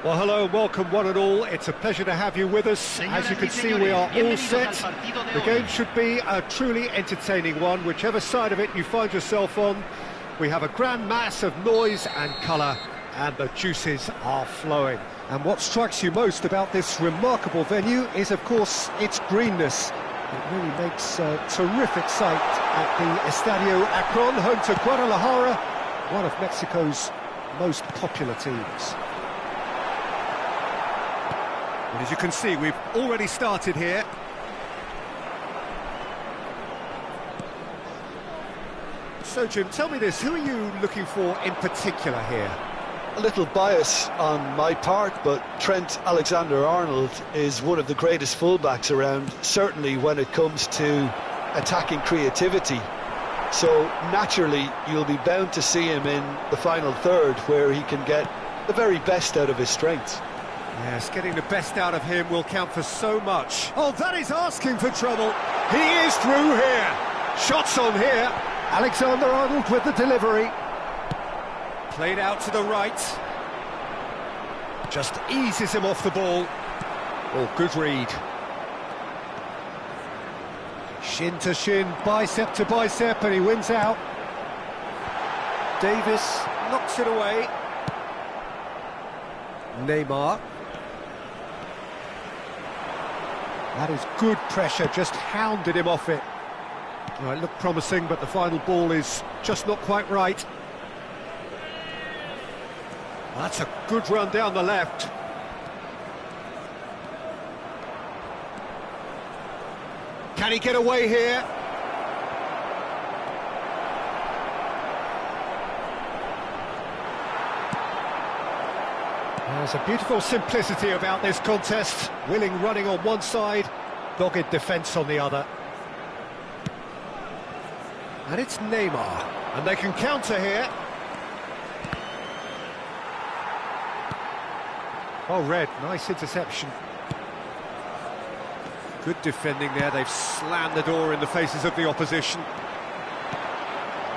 Well, hello and welcome one and all. It's a pleasure to have you with us. As you can see, we are all set. The game should be a truly entertaining one, whichever side of it you find yourself on. We have a grand mass of noise and colour, and the juices are flowing. And what strikes you most about this remarkable venue is, of course, its greenness. It really makes a terrific sight at the Estadio Akron, home to Guadalajara, one of Mexico's most popular teams. And as you can see, we've already started here. So, Jim, tell me this, who are you looking for in particular here? A little bias on my part, but Trent Alexander-Arnold is one of the greatest fullbacks around, certainly when it comes to attacking creativity. So, naturally, you'll be bound to see him in the final third, where he can get the very best out of his strengths. Yes, getting the best out of him will count for so much. Oh, that is asking for trouble. He is through here. Shots on here. Alexander-Arnold with the delivery. Played out to the right. Just eases him off the ball. Oh, good read. Shin to shin, bicep to bicep, and he wins out. Davis knocks it away. Neymar. That is good pressure, just hounded him off it. Well, it looked promising, but the final ball is just not quite right. That's a good run down the left. Can he get away here? There's a beautiful simplicity about this contest. Willing running on one side, dogged defence on the other. And it's Neymar, and they can counter here. Oh, Red, nice interception. Good defending there, they've slammed the door in the faces of the opposition.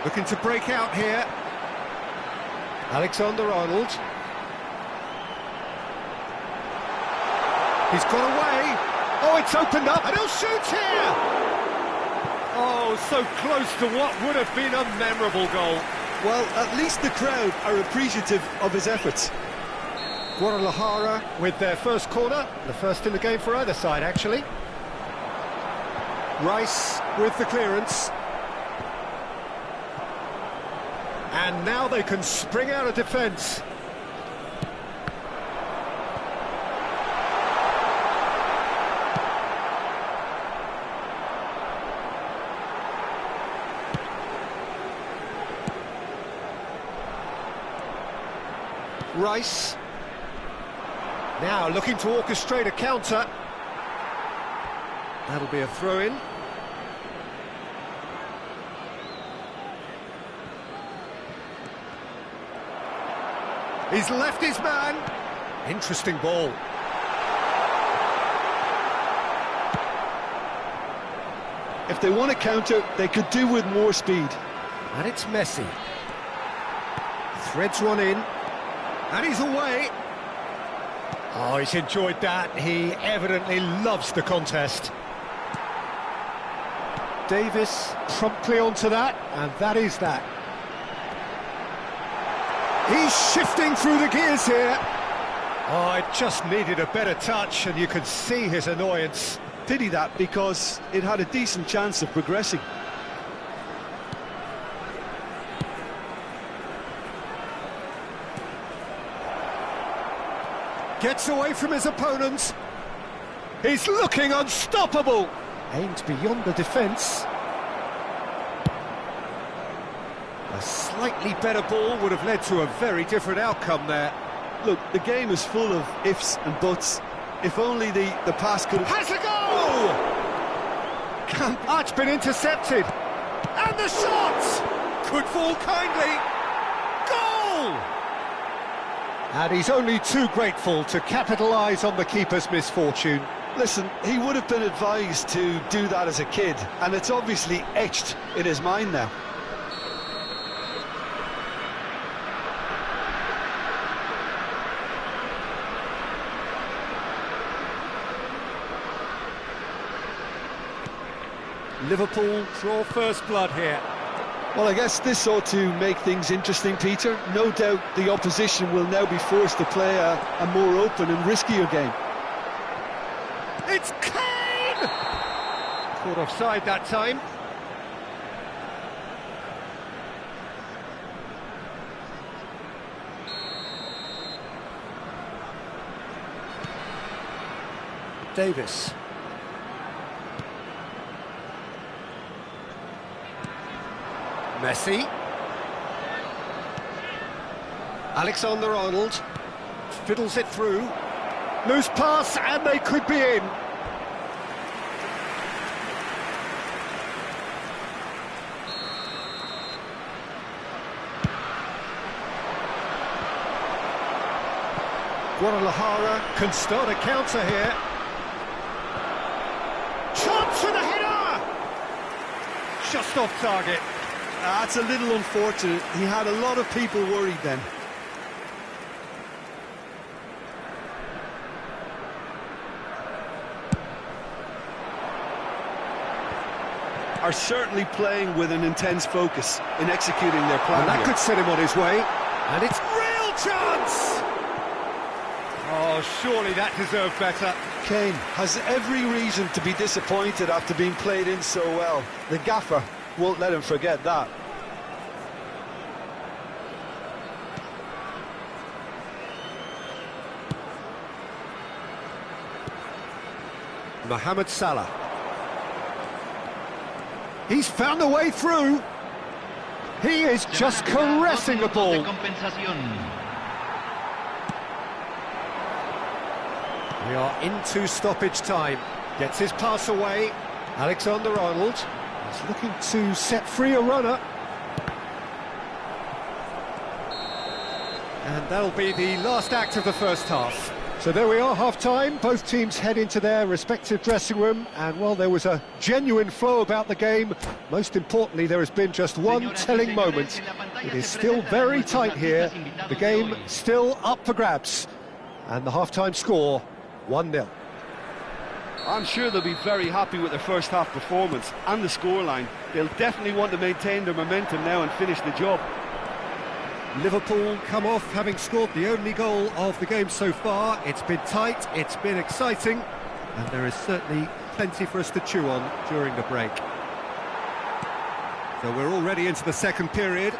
Looking to break out here. Alexander-Arnold. He's got away. Oh, it's opened up, and he'll shoot here! Oh, so close to what would have been a memorable goal. Well, at least the crowd are appreciative of his efforts. Guadalajara with their first corner, the first in the game for either side, actually. Rice with the clearance. And now they can spring out of defence. Rice. Now looking to orchestrate a counter. That'll be a throw-in. He's left his man. Interesting ball. If they want to counter, they could do with more speed. And it's Messi. Threads one in. And he's away. Oh, he's enjoyed that. He evidently loves the contest. Davis promptly onto that, and that is that. He's shifting through the gears here. Oh, it just needed a better touch, and you could see his annoyance. Pity that, because it had a decent chance of progressing. Gets away from his opponents. He's looking unstoppable. Aimed beyond the defence. A slightly better ball would have led to a very different outcome there. Look, the game is full of ifs and buts. If only the pass could have... Has a goal! That's been intercepted. And the shot! Could fall kindly. Goal! And he's only too grateful to capitalise on the keeper's misfortune. Listen, he would have been advised to do that as a kid, and it's obviously etched in his mind now. Liverpool draw first blood here. Well, I guess this ought to make things interesting, Peter. No doubt the opposition will now be forced to play a more open and riskier game. It's Kane! Caught offside that time. Davis. Messi. Alexander-Arnold fiddles it through. Loose pass, and they could be in. Guadalajara can start a counter here. Chance for the header! Just off target. That's a little unfortunate. He had a lot of people worried then. Are certainly playing with an intense focus in executing their plan. And that here could set him on his way. And it's real chance! Oh, surely that deserved better. Kane has every reason to be disappointed after being played in so well. The gaffer won't let him forget that. Mohamed Salah. He's found a way through. He is just caressing the ball. We are into stoppage time. Gets his pass away. Alexander-Arnold is looking to set free a runner. And that'll be the last act of the first half. So there we are, half-time. Both teams head into their respective dressing room, and while there was a genuine flow about the game, most importantly, there has been just one telling moment. It is still very tight here. The game still up for grabs. And the half-time score, 1-0. I'm sure they'll be very happy with their first half performance and the scoreline. They'll definitely want to maintain their momentum now and finish the job. Liverpool come off having scored the only goal of the game so far. It's been tight, it's been exciting, and there is certainly plenty for us to chew on during the break. So we're already into the second period.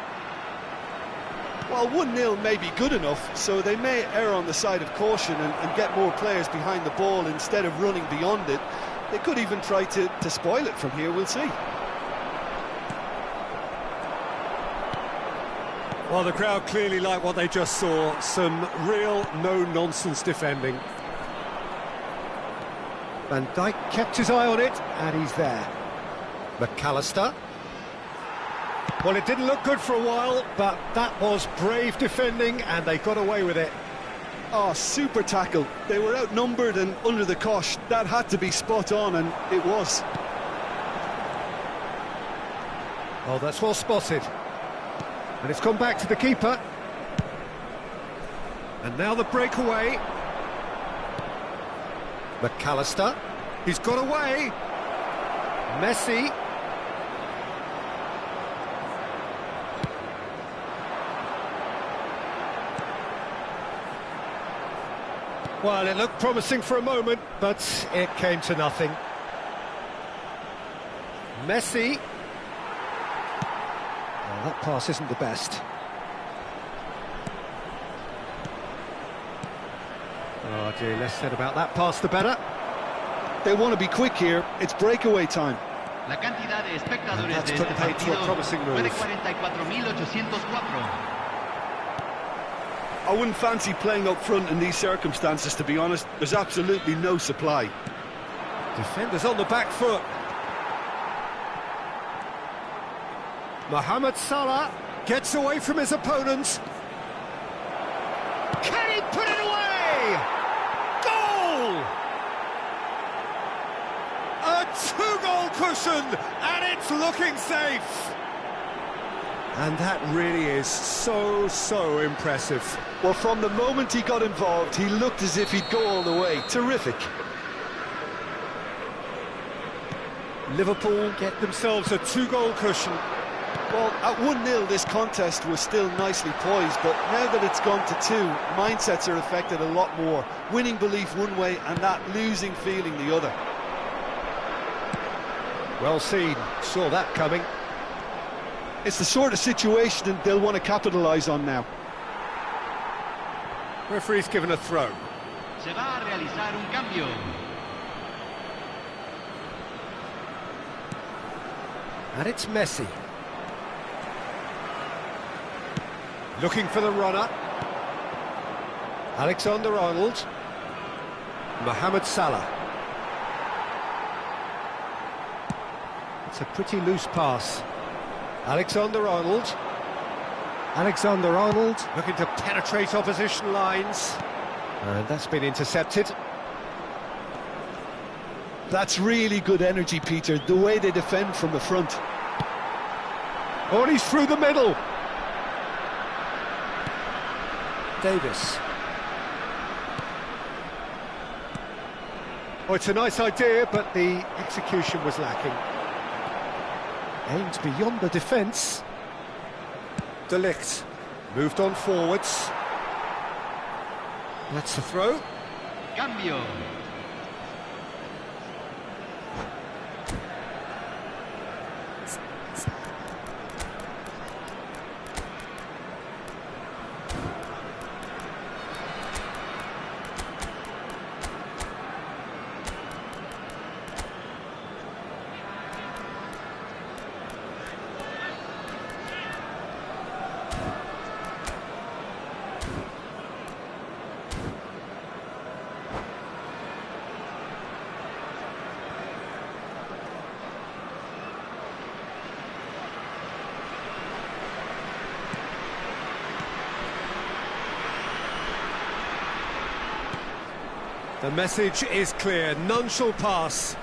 Well, 1-0 may be good enough, so they may err on the side of caution and get more players behind the ball instead of running beyond it. They could even try to spoil it from here, we'll see. Well, the crowd clearly like what they just saw. Some real no-nonsense defending. Van Dijk kept his eye on it, and he's there. McAllister. Well, it didn't look good for a while, but that was brave defending, and they got away with it. Oh, super tackle. They were outnumbered and under the cosh. That had to be spot on, and it was. Oh, that's well spotted. And it's gone back to the keeper. And now the breakaway. McAllister. He's got away. Messi. Well, it looked promising for a moment, but it came to nothing. Messi. Well, that pass isn't the best. Oh dear, less said about that pass the better. They want to be quick here. It's breakaway time. La cantidad de espectadores And that's de put este paid to a partido promising fue de move. 44.804. I wouldn't fancy playing up front in these circumstances, to be honest. There's absolutely no supply. Defenders on the back foot. Mohamed Salah gets away from his opponents. Can he put it away? Goal! A two-goal cushion, and it's looking safe. And that really is so impressive. Well, from the moment he got involved, he looked as if he'd go all the way. Terrific. Liverpool get themselves a 2-goal cushion. Well, at 1-0 this contest was still nicely poised, but now that it's gone to 2, mindsets are affected a lot more. Winning belief one way and that losing feeling the other. Well seen, saw that coming. It's the sort of situation they'll want to capitalise on now. Referee's given a throw. Se va a realizar un cambio. And it's Messi. Looking for the runner. Alexander-Arnold. Mohamed Salah. It's a pretty loose pass. Alexander-Arnold. Alexander-Arnold looking to penetrate opposition lines. And that's been intercepted. That's really good energy, Peter, the way they defend from the front. Oh, and he's through the middle. Davis. Oh, it's a nice idea, but the execution was lacking. Aimed beyond the defence. De Ligt moved on forwards. That's the throw. Cambio. The message is clear, none shall pass.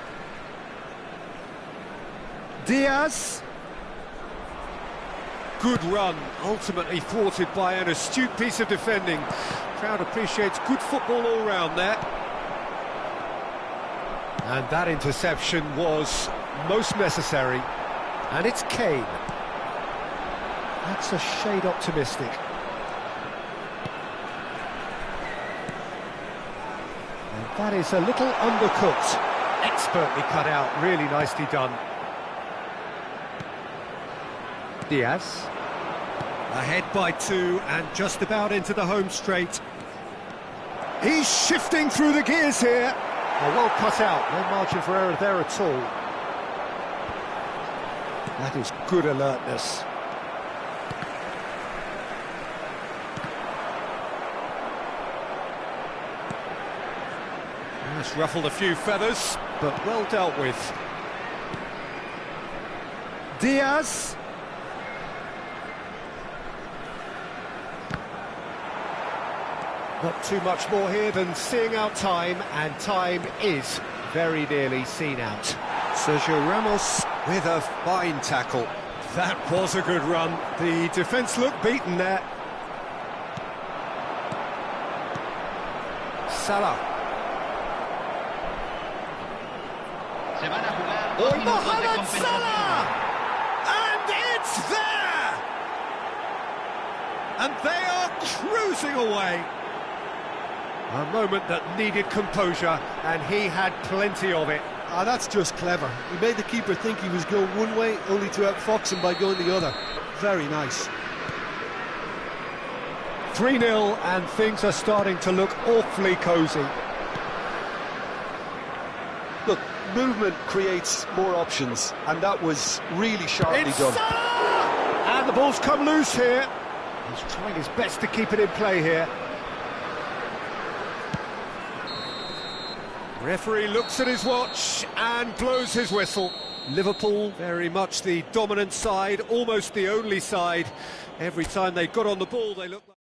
Diaz. Good run, ultimately thwarted by an astute piece of defending. Crowd appreciates good football all round there. And that interception was most necessary. And it's Kane. That's a shade optimistic. That is a little undercooked. Expertly cut out, really nicely done. Diaz. Ahead by 2 and just about into the home straight. He's shifting through the gears here. Oh, well cut out, no margin for error there at all. That is good alertness. That's ruffled a few feathers, but well dealt with. Diaz. Not too much more here than seeing out time, and time is very nearly seen out. Sergio Ramos with a fine tackle. That was a good run. The defence looked beaten there. Salah. Oh, Mohamed Salah! And it's there! And they are cruising away. A moment that needed composure, and he had plenty of it. Ah, that's just clever. He made the keeper think he was going one way, only to outfox him by going the other. Very nice. 3-0, and things are starting to look awfully cosy. Look, movement creates more options, and that was really sharply It's done. Salah! And the ball's come loose here. He's trying his best to keep it in play here. Referee looks at his watch and blows his whistle. Liverpool, very much the dominant side, almost the only side. Every time they got on the ball, they looked like...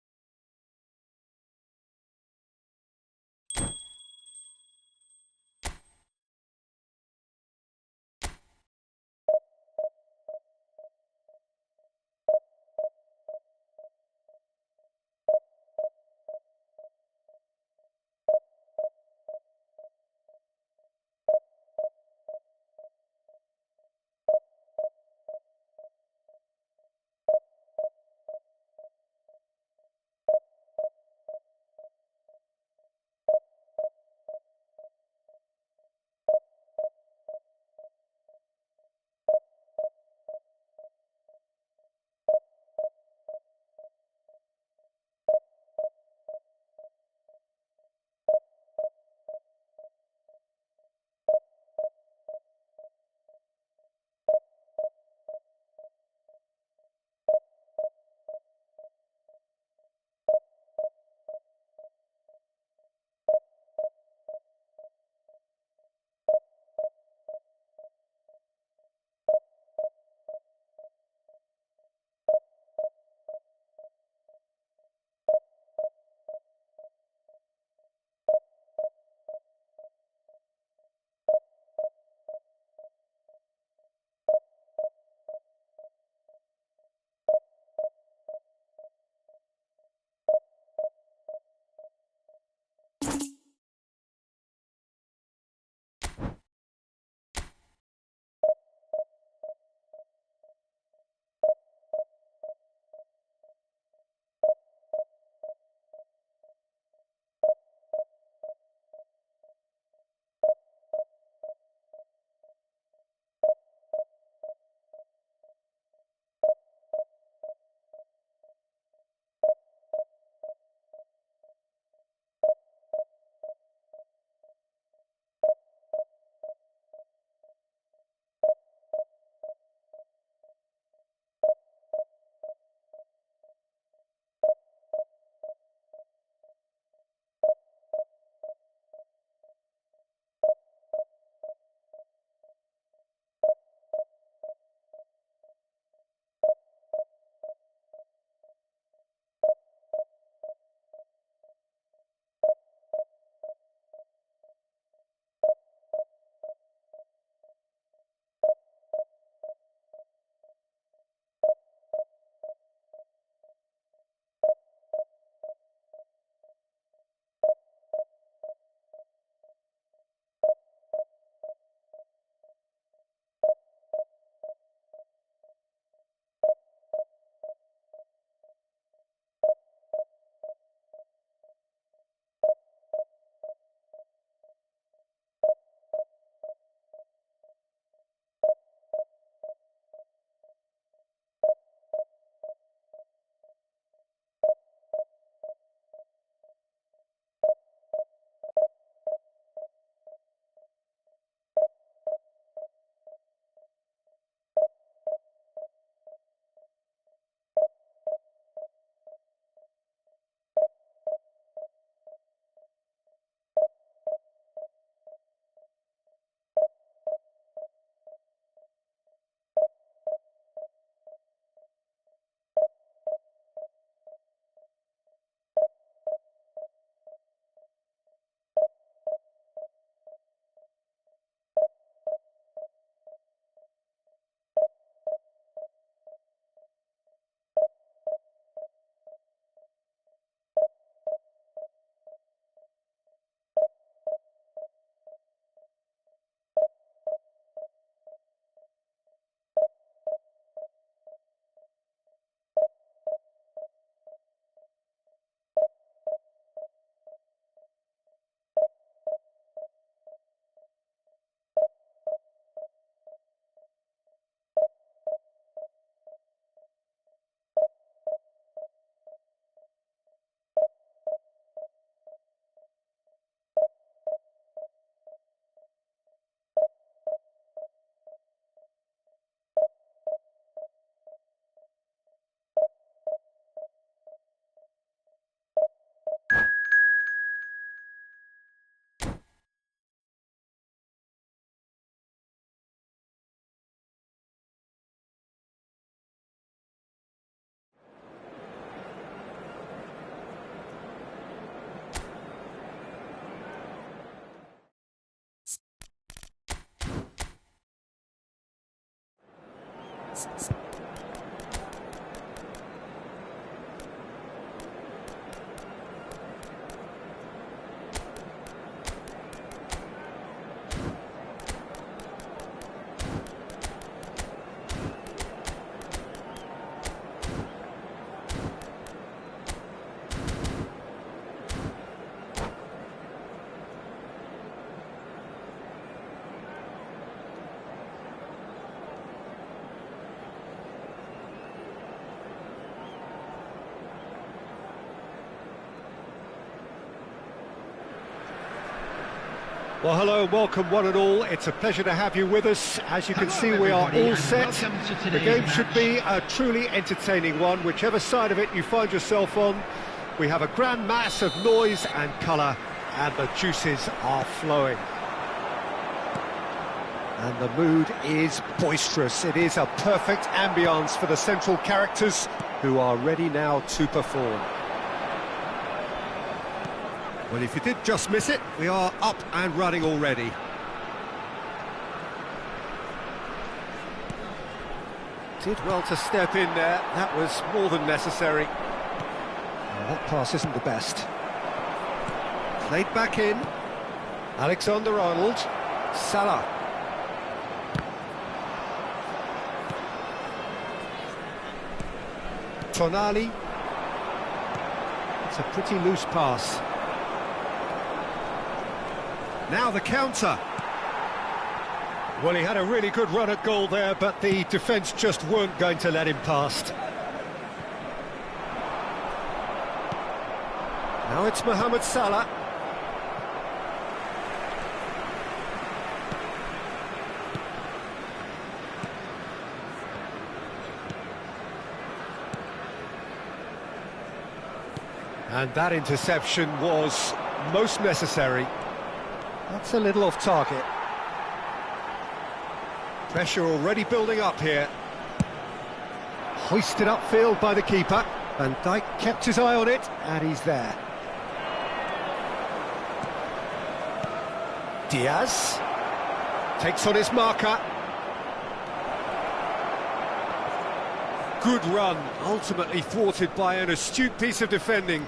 Well, hello and welcome one and all. It's a pleasure to have you with us. As you can see, we are all set. The game should be a truly entertaining one, whichever side of it you find yourself on. We have a grand mass of noise and colour, and the juices are flowing. And the mood is boisterous. It is a perfect ambience for the central characters, who are ready now to perform. Well, if you did just miss it, we are up and running already. Did well to step in there. That was more than necessary. Well, that pass isn't the best. Played back in. Alexander-Arnold. Salah. Tonali. It's a pretty loose pass. Now the counter. Well, he had a really good run at goal there, but the defence just weren't going to let him past. Now it's Mohamed Salah. And that interception was most necessary. That's a little off target. Pressure already building up here. Hoisted upfield by the keeper. Van Dijk kept his eye on it, and he's there. Diaz takes on his marker. Good run, ultimately thwarted by an astute piece of defending.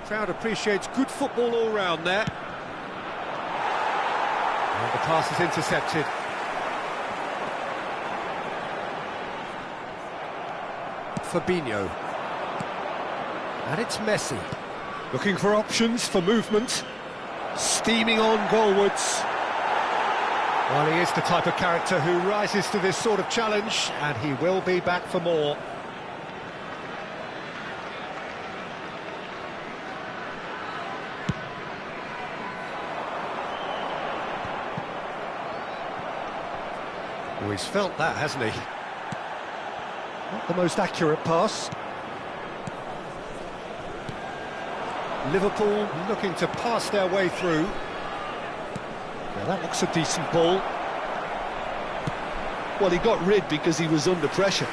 Crowd appreciates good football all round there. And the pass is intercepted. Fabinho. And it's Messi. Looking for options for movement. Steaming on goalwards. Well, he is the type of character who rises to this sort of challenge, and he will be back for more. Oh, he's felt that, hasn't he? Not the most accurate pass. Liverpool looking to pass their way through. Now that looks a decent ball. Well, he got rid because he was under pressure.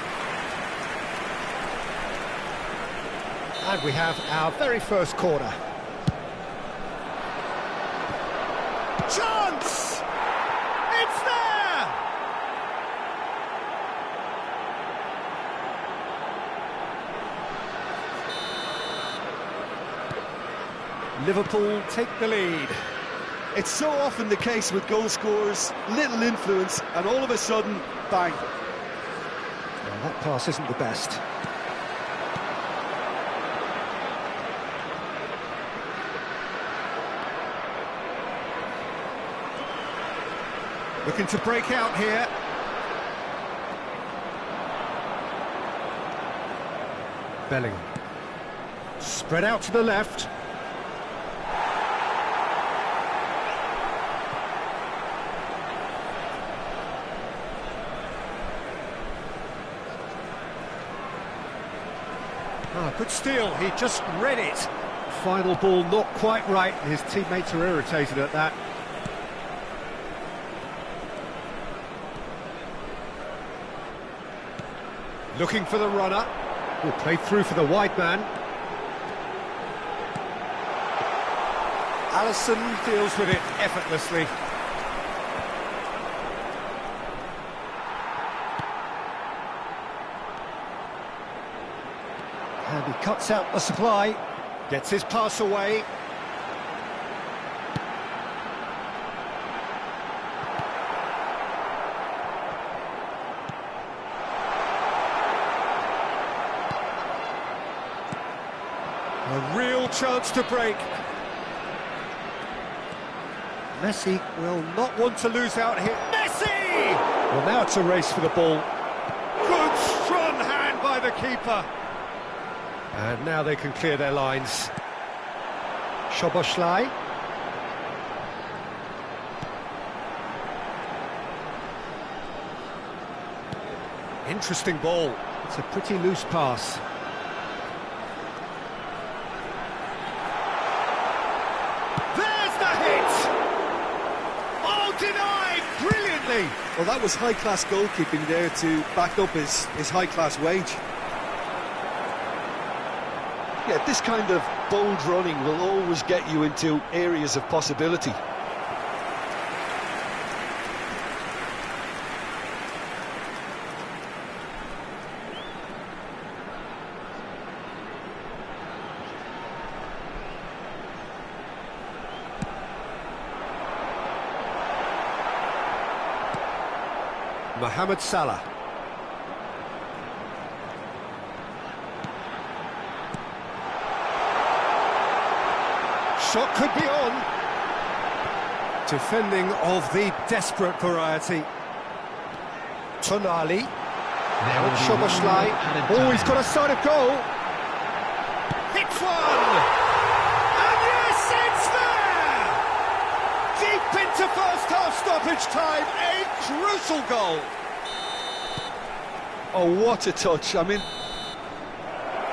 And we have our very first corner. Chance! It's there! Liverpool take the lead. It's so often the case with goal scorers, little influence, and all of a sudden, bang. Well, that pass isn't the best. Looking to break out here. Bellingham. Spread out to the left. Oh, good steal, he just read it. Final ball not quite right, his teammates are irritated at that. Looking for the runner. Will play through for the wide man. Alisson deals with it effortlessly. And he cuts out the supply, gets his pass away. A real chance to break. Messi will not want to lose out here. Messi! Well, now it's a race for the ball. Good, strong hand by the keeper. And now they can clear their lines. Szoboszlai. Interesting ball. It's a pretty loose pass. There's the hit! Oh, denied brilliantly! Well, that was high-class goalkeeping there to back up his high-class wage. Yeah, this kind of bold running will always get you into areas of possibility. Mohamed Salah. Shot could be on. Defending of the desperate variety. Tonali. Szoboszlai. Oh, he's got a side of goal. Hits one! And yes, it's there! Deep into first half stoppage time, a crucial goal. Oh, what a touch. I mean...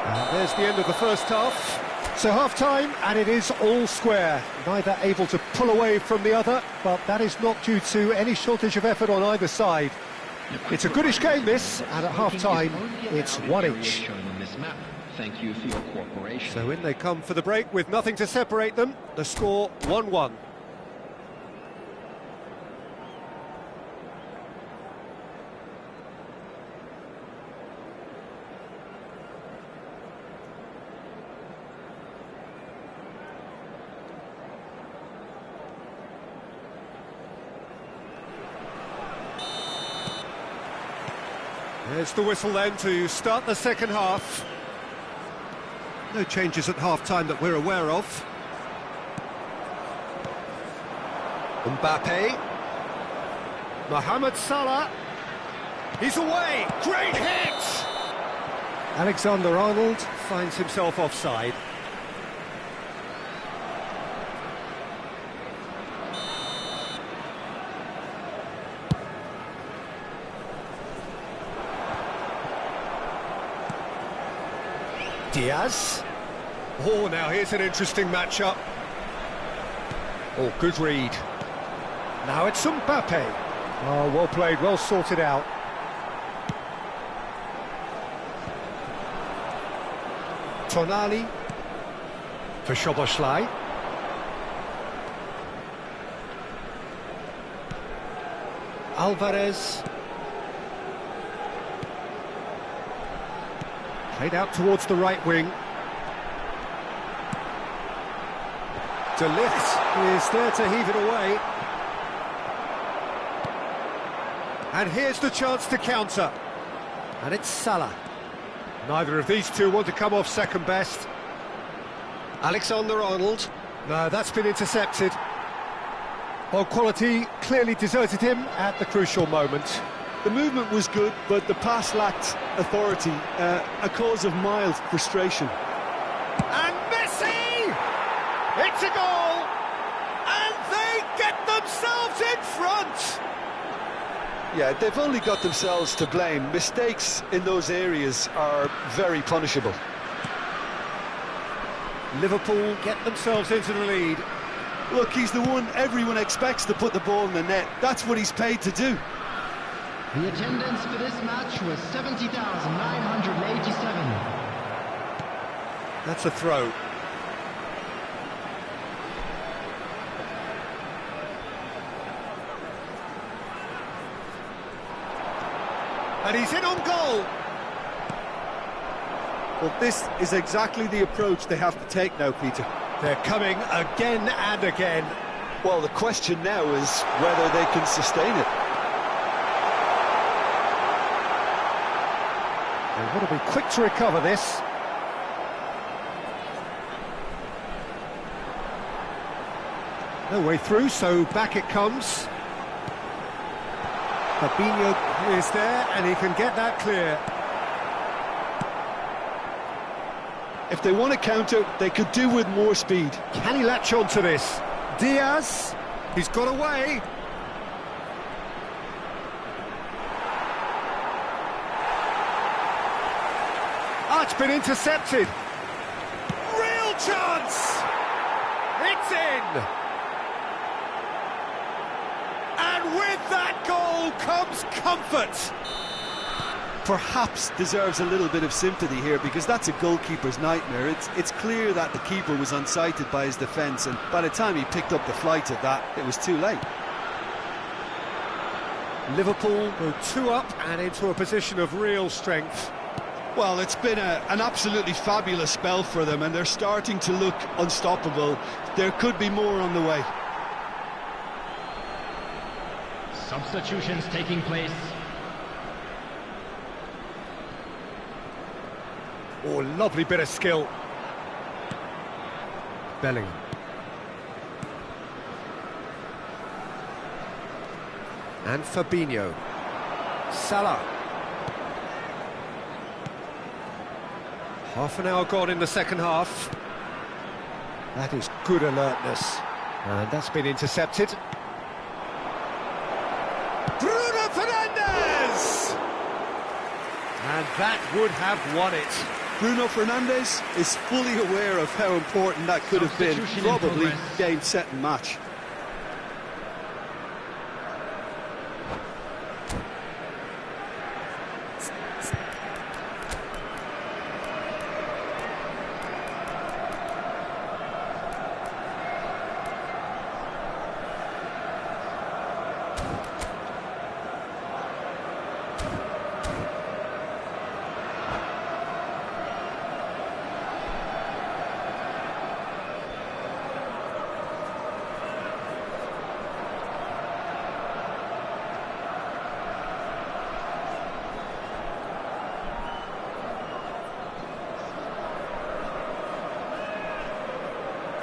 And there's the end of the first half. So half-time, and it is all square. Neither able to pull away from the other, but that is not due to any shortage of effort on either side. It's a goodish game, this, and at half-time, it's one each. Thank you for your cooperation. So in they come for the break with nothing to separate them. The score 1-1. There's the whistle then to start the second half. No changes at half-time that we're aware of. Mbappe. Mohamed Salah. He's away. Great hit! Alexander-Arnold finds himself offside. Diaz. Oh, now here's an interesting matchup. Oh, good read. Now it's Mbappe. Oh, well played, well sorted out. Tonali for Szoboszlai. Alvarez. Played out towards the right wing. De Ligt is there to heave it away. And here's the chance to counter. And it's Salah. Neither of these two want to come off second best. Alexander-Arnold. No, that's been intercepted. Well, quality clearly deserted him at the crucial moment. The movement was good, but the pass lacked authority, a cause of mild frustration. And Messi! It's a goal! And they get themselves in front! Yeah, they've only got themselves to blame. Mistakes in those areas are very punishable. Liverpool get themselves into the lead. Look, he's the one everyone expects to put the ball in the net. That's what he's paid to do. The attendance for this match was 70,987. That's a throw. And he's in on goal. Well, this is exactly the approach they have to take now, Peter. They're coming again and again. Well, the question now is whether they can sustain it. They've got to be quick to recover this. No way through, so back it comes. Fabinho is there, and he can get that clear. If they want to counter, they could do with more speed. Can he latch on to this? Diaz, he's got away. Ah, it's been intercepted. Real chance! It's in! And with that goal comes comfort. Perhaps deserves a little bit of sympathy here, because that's a goalkeeper's nightmare. It's clear that the keeper was unsighted by his defence, and by the time he picked up the flight of that, it was too late. Liverpool go 2 up and into a position of real strength. Well, it's been an absolutely fabulous spell for them, and they're starting to look unstoppable. There could be more on the way. Substitutions taking place. Oh, lovely bit of skill. Bellingham. And Fabinho. Salah. Half an hour gone in the second half. That is good alertness. And that's been intercepted. Bruno Fernandes! And that would have won it. Bruno Fernandes is fully aware of how important that could have been. Substitution in Probably progress. game, set and match.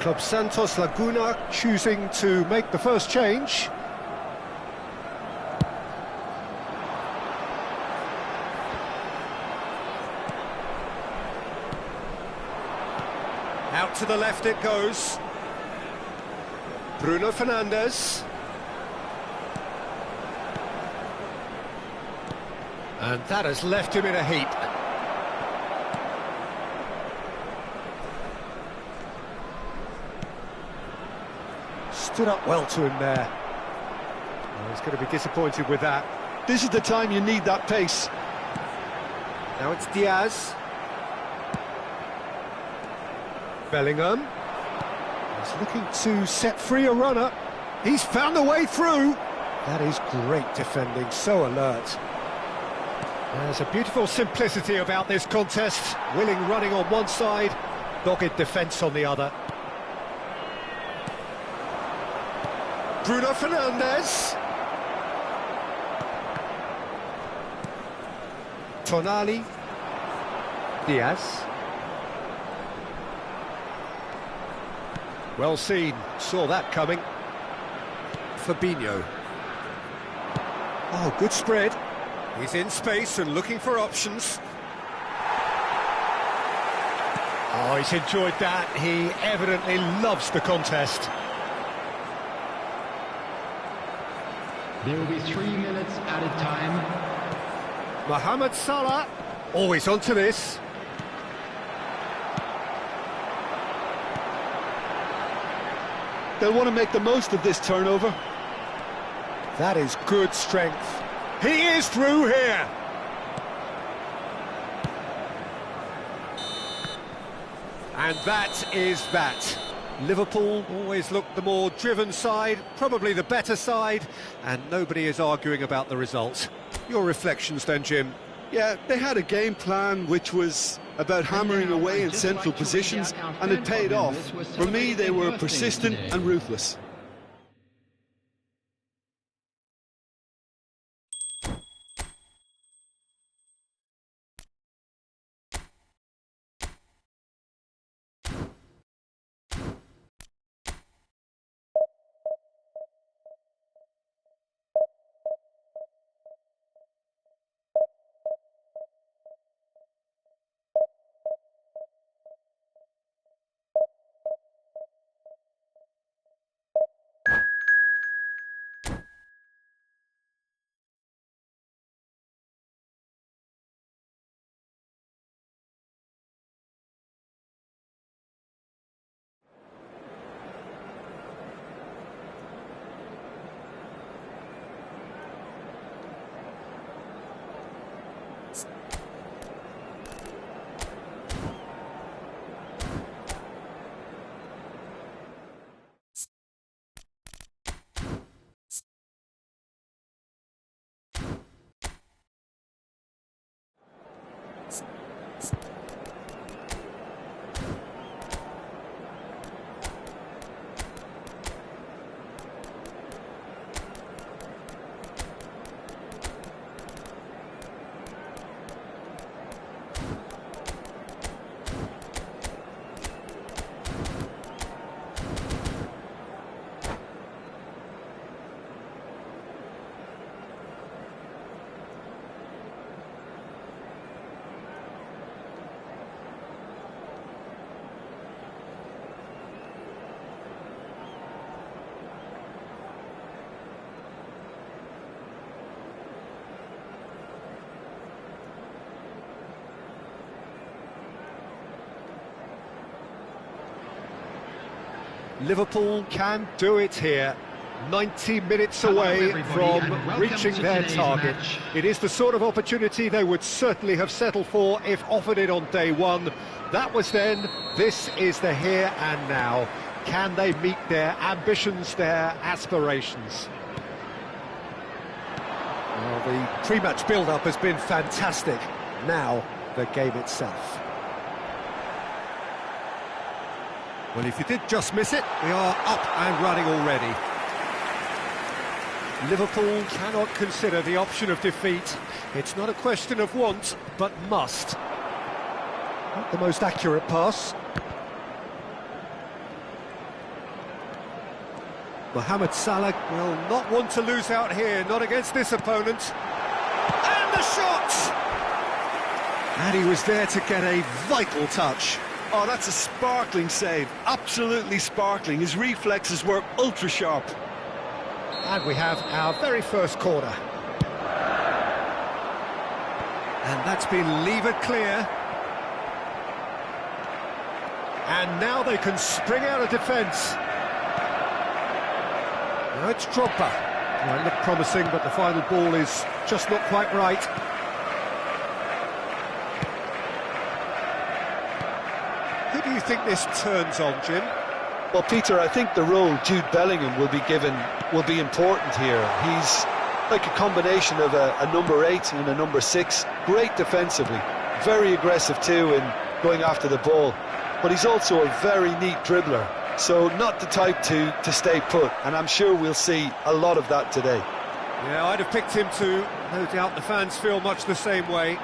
Club Santos Laguna choosing to make the first change. Out to the left it goes. Bruno Fernandes. And that has left him in a heap. Stood up well to him there. Oh, he's going to be disappointed with that. This is the time you need that pace. Now it's Diaz. Bellingham. He's looking to set free a runner. He's found a way through. That is great defending, so alert. There's a beautiful simplicity about this contest. Willing running on one side, dogged defence on the other. Bruno Fernandes. Tonali. Diaz. Well seen, saw that coming. Fabinho. Oh, good spread. He's in space and looking for options. Oh, he's enjoyed that. He evidently loves the contest. There will be 3 minutes added time. Mohamed Salah, always onto this. They'll want to make the most of this turnover. That is good strength. He is through here. And that is that. Liverpool always looked the more driven side, probably the better side, and nobody is arguing about the result. Your reflections then, Jim? Yeah, they had a game plan which was about hammering away in central positions, and it paid off. For me, they were persistent and ruthless. Liverpool can do it here. 90 minutes away from reaching their target. It is the sort of opportunity they would certainly have settled for if offered it on day one. That was then, this is the here and now. Can they meet their ambitions, their aspirations? Well, the pre-match build-up has been fantastic. Now, the game itself. Well, if you did just miss it, we are up and running already. Liverpool cannot consider the option of defeat. It's not a question of want, but must. Not the most accurate pass. Mohamed Salah will not want to lose out here, not against this opponent. And the shot! And he was there to get a vital touch. Oh, that's a sparkling save, absolutely sparkling. His reflexes were ultra sharp. And we have our very first corner. And that's been levered clear. And now they can spring out of defence. Now it's Drogba. Well, it looked promising, but the final ball is just not quite right. Who do you think this turns on, Jim? Well, Peter, I think the role Jude Bellingham will be given will be important here. He's like a combination of a number 8 and a number 6. Great defensively, very aggressive too in going after the ball. But he's also a very neat dribbler, so not the type to stay put. And I'm sure we'll see a lot of that today. Yeah, I'd have picked him too. No doubt the fans feel much the same way.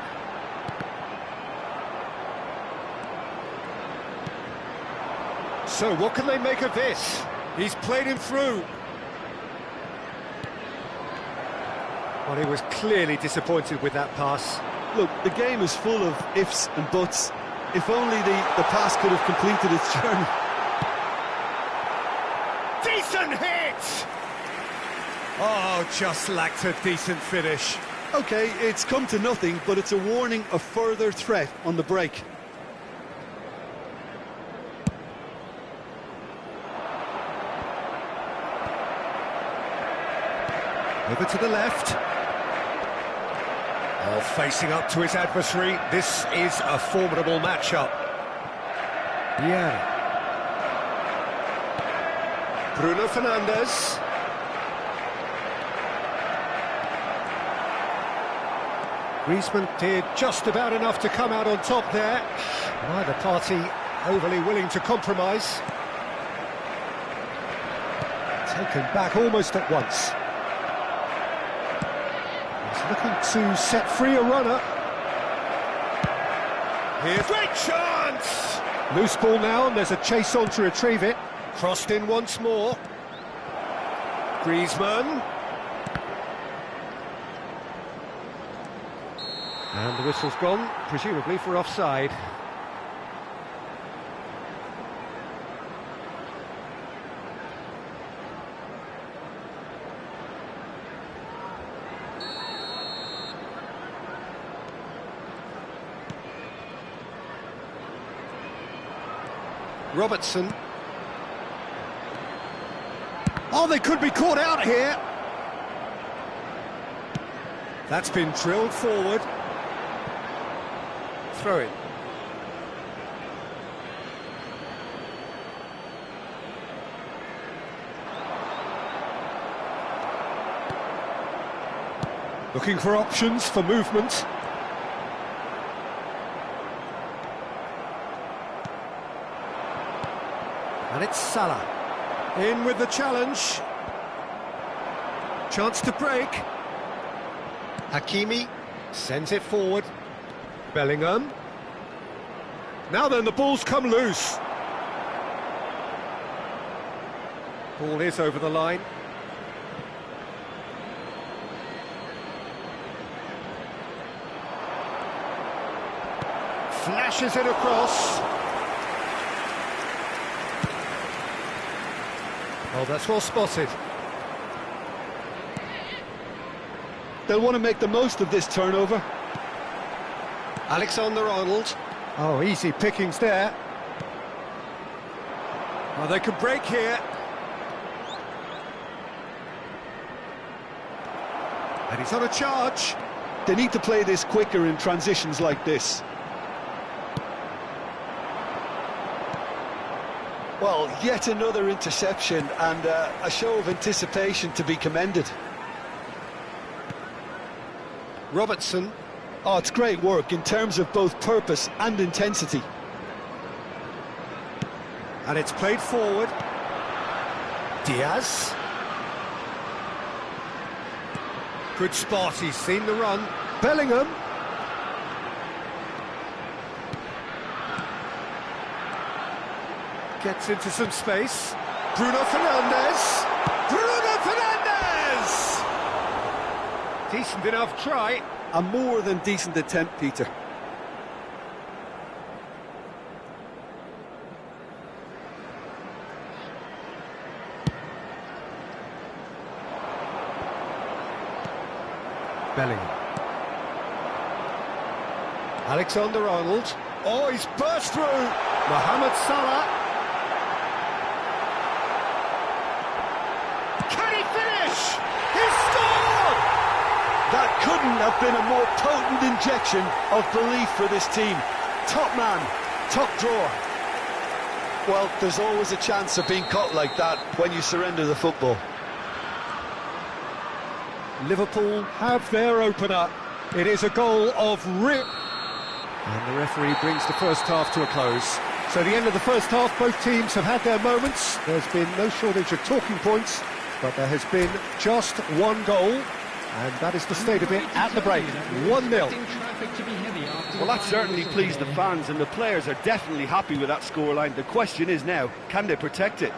So what can they make of this? He's played him through. Well, he was clearly disappointed with that pass. Look, the game is full of ifs and buts. If only the pass could have completed its journey. Decent hit! Oh, just lacked a decent finish. Okay, it's come to nothing, but it's a warning of further threat on the break. Over to the left. Oh, facing up to his adversary. This is a formidable matchup. Yeah. Bruno Fernandes. Griezmann did just about enough to come out on top there. Neither party overly willing to compromise. Taken back almost at once. He's looking to set free a runner. Here's great chance! Loose ball now, and there's a chase on to retrieve it. Crossed in once more. Griezmann. And the whistle's gone, presumably for offside. Robertson. Oh, they could be caught out here. That's been drilled forward. Throw it. Looking for options for movement. And it's Salah. In with the challenge. Chance to break. Hakimi sends it forward. Bellingham. Now then, the ball's come loose. Ball is over the line. Flashes it across. Oh, that's well spotted. They'll want to make the most of this turnover. Alexander-Arnold. Oh, easy pickings there. Oh, they could break here. And he's on a charge. They need to play this quicker in transitions like this. Well, yet another interception and a show of anticipation to be commended. Robertson. Oh, it's great work in terms of both purpose and intensity. And it's played forward. Diaz. Good spot, he's seen the run. Bellingham. Gets into some space. Bruno Fernandes. Bruno Fernandes! Decent enough try. A more than decent attempt, Peter. Bellingham. Alexander-Arnold. Oh, he's burst through. Mohamed Salah. Can he finish? He scored! That couldn't have been a more potent injection of belief for this team. Top man, top drawer. Well, there's always a chance of being caught like that when you surrender the football. Liverpool have their opener. It is a goal of rip. And the referee brings the first half to a close. So the end of the first half, both teams have had their moments. There's been no shortage of talking points, but there has been just one goal, and that is the state of it at the break. 1-0. Well, that certainly pleased the fans, and the players are definitely happy with that scoreline. The question is now, can they protect it?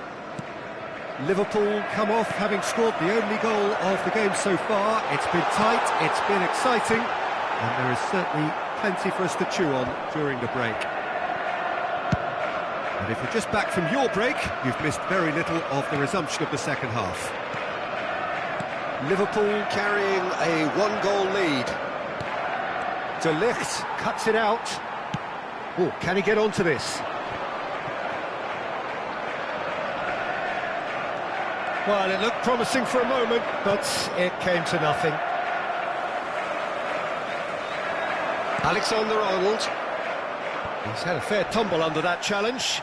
Liverpool come off having scored the only goal of the game so far. It's been tight, it's been exciting, and there is certainly plenty for us to chew on during the break. And if you're just back from your break, you've missed very little of the resumption of the second half. Liverpool carrying a one-goal lead. De Ligt cuts it out. Oh, can he get onto this? Well, it looked promising for a moment, but it came to nothing. Alexander-Arnold. He's had a fair tumble under that challenge.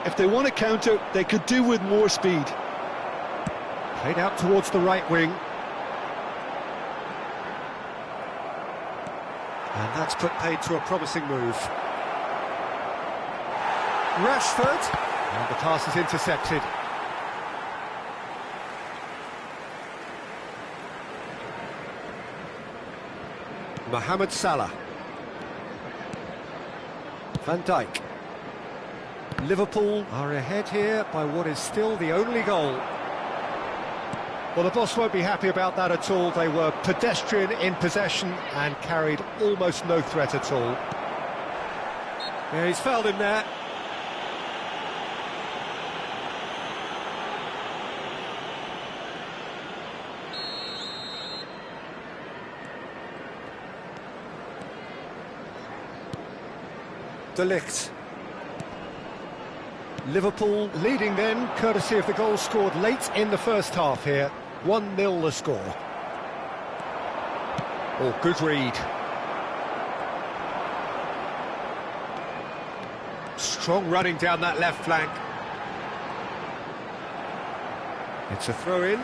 If they want to counter, they could do with more speed. Played out towards the right wing. And that's put paid to a promising move. Rashford, and the pass is intercepted. Mohamed Salah. Van Dijk. Liverpool are ahead here by what is still the only goal. Well, the boss won't be happy about that at all. They were pedestrian in possession and carried almost no threat at all. Yeah, he's fouled him there. De Ligt. Liverpool leading then, courtesy of the goal scored late in the first half here. 1-0 the score. Oh, good read. Strong running down that left flank. It's a throw-in.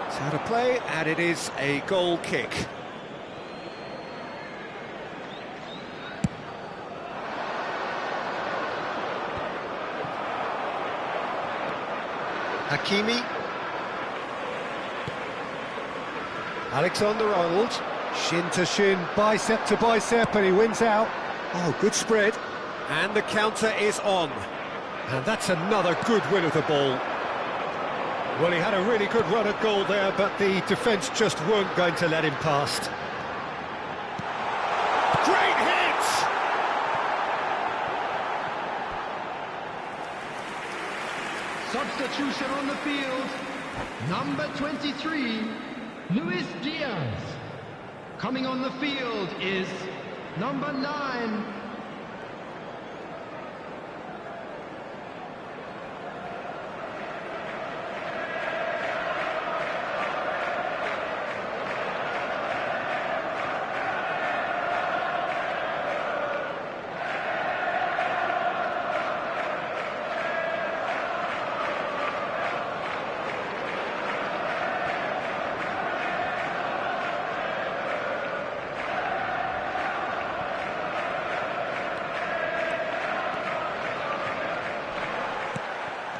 It's out of play, and it is a goal kick. Hakimi. Alexander-Arnold. Shin to shin, bicep to bicep, and he wins out. Oh, good spread. And the counter is on. And that's another good win of the ball. Well, he had a really good run at goal there, but the defence just weren't going to let him past. Great hit! Substitution on the field. Number 23, Luis Diaz. Coming on the field is number 9,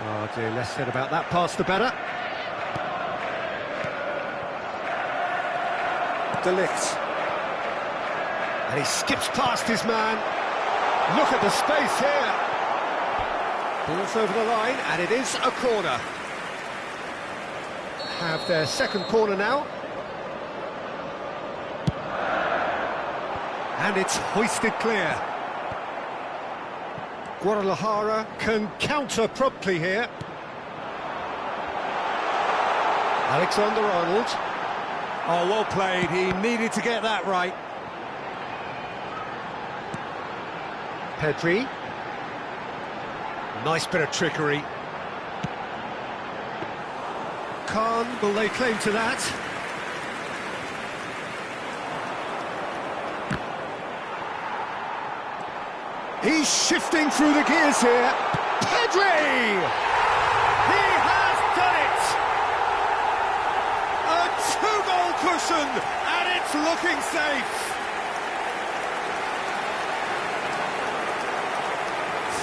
Oh dear, less said about that pass the better. De Ligt. And he skips past his man. Look at the space here. Ball's over the line, and it is a corner. Have their second corner now. And it's hoisted clear. Guadalajara can counter promptly here. Alexander-Arnold. Oh, well played. He needed to get that right. Pedri. Nice bit of trickery. Khan, will they claim to that? He's shifting through the gears here. Pedri! He has done it! A two-goal cushion, and it's looking safe.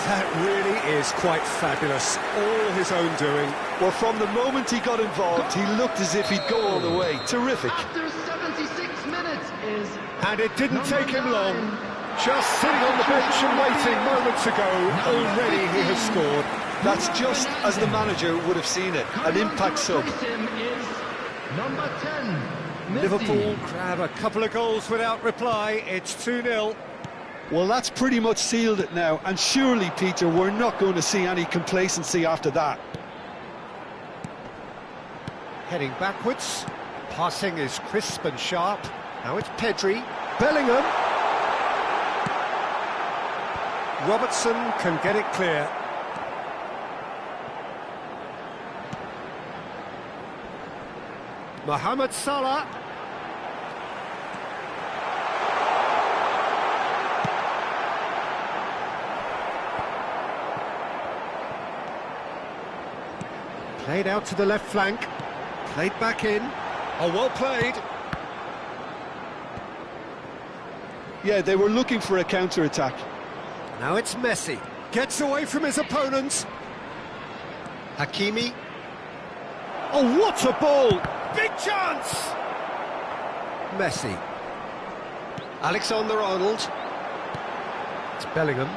That really is quite fabulous. All his own doing. Well, from the moment he got involved, he looked as if he'd go all the way. Terrific. after 76 minutes is And it didn't take him long. Just sitting on the bench and waiting moments ago, already he has scored. That's just as the manager would have seen it, an impact sub. Number 10, Liverpool grab a couple of goals without reply. It's 2-0. Well, that's pretty much sealed it now, and surely, Peter, we're not going to see any complacency after that. Heading backwards. Passing is crisp and sharp. Now it's Pedri. Bellingham. Robertson can get it clear. Mohamed Salah. Played out to the left flank. Played back in. Oh, well played. Yeah, they were looking for a counter-attack. Now it's Messi. Gets away from his opponents. Hakimi. Oh, what a ball! Big chance! Messi. Alexander-Arnold. It's Bellingham.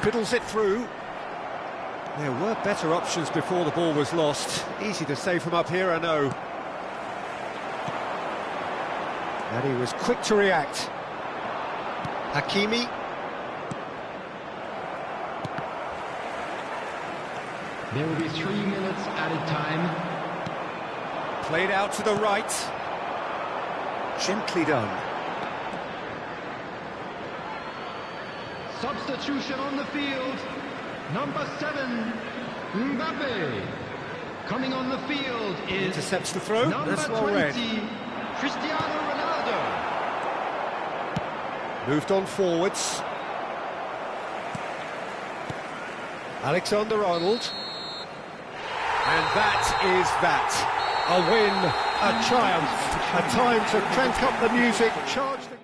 Fiddles it through. There were better options before the ball was lost. Easy to say from up here, I know. And he was quick to react. Hakimi. There will be 3 minutes added time. Played out to the right. Gently done. Substitution on the field. Number 7, Mbappe. Coming on the field is Intercepts the throw. number That's well 20, read. Cristiano Ronaldo. Moved on forwards. Alexander-Arnold. And that is that. A win, a triumph, a time to crank up the music, charge the...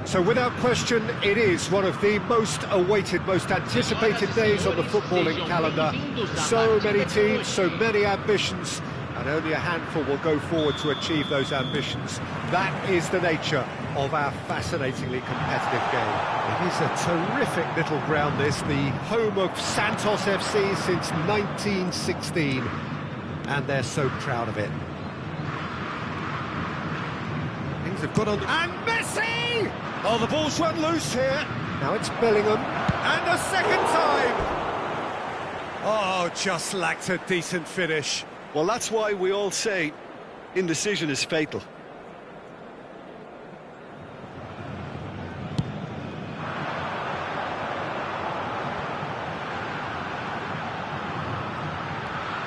So without question, it is one of the most awaited, most anticipated days on the footballing calendar. So many teams, so many ambitions, and only a handful will go forward to achieve those ambitions. That is the nature of our fascinatingly competitive game. It is a terrific little ground, this, the home of Santos FC since 1916, and they're so proud of it. Things have got on... And Messi! Oh, the ball's run loose here. Now it's Bellingham. And a second time! Oh, just lacked a decent finish. Well, that's why we all say indecision is fatal.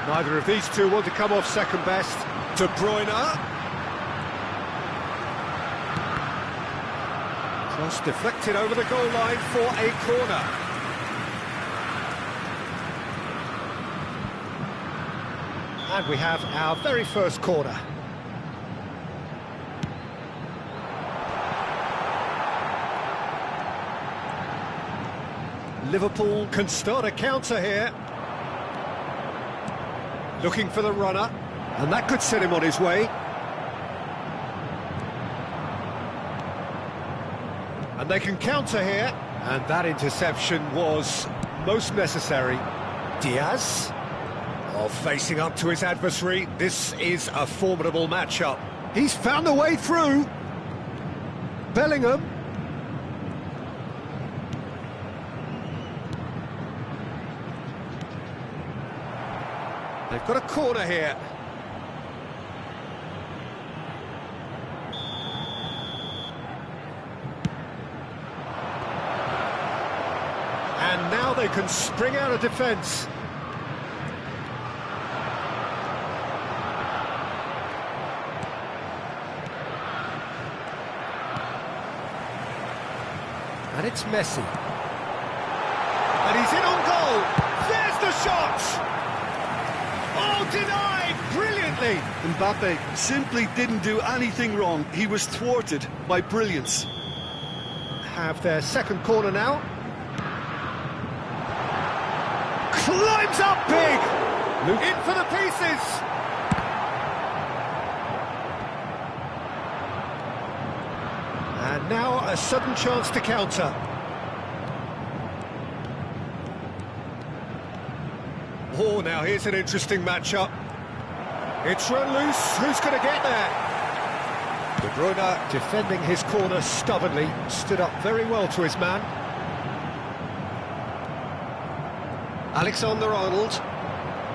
Neither of these two want to come off second best. De Bruyne. Cross deflected over the goal line for a corner. And we have our very first corner. Liverpool can start a counter here. Looking for the runner, and that could set him on his way. And they can counter here, and that interception was most necessary. Diaz, facing up to his adversary. This is a formidable matchup. He's found a way through. Bellingham. They've got a corner here. And now they can spring out of defence. And it's Messi. And he's in on goal. There's the shot! Oh, denied brilliantly! Mbappe simply didn't do anything wrong. He was thwarted by brilliance. Have their second corner now. Climbs up big! In for the pieces! And now a sudden chance to counter. Oh, now here's an interesting matchup. It's run loose. Who's going to get there? De Bruyne defending his corner stubbornly. Stood up very well to his man. Alexander-Arnold.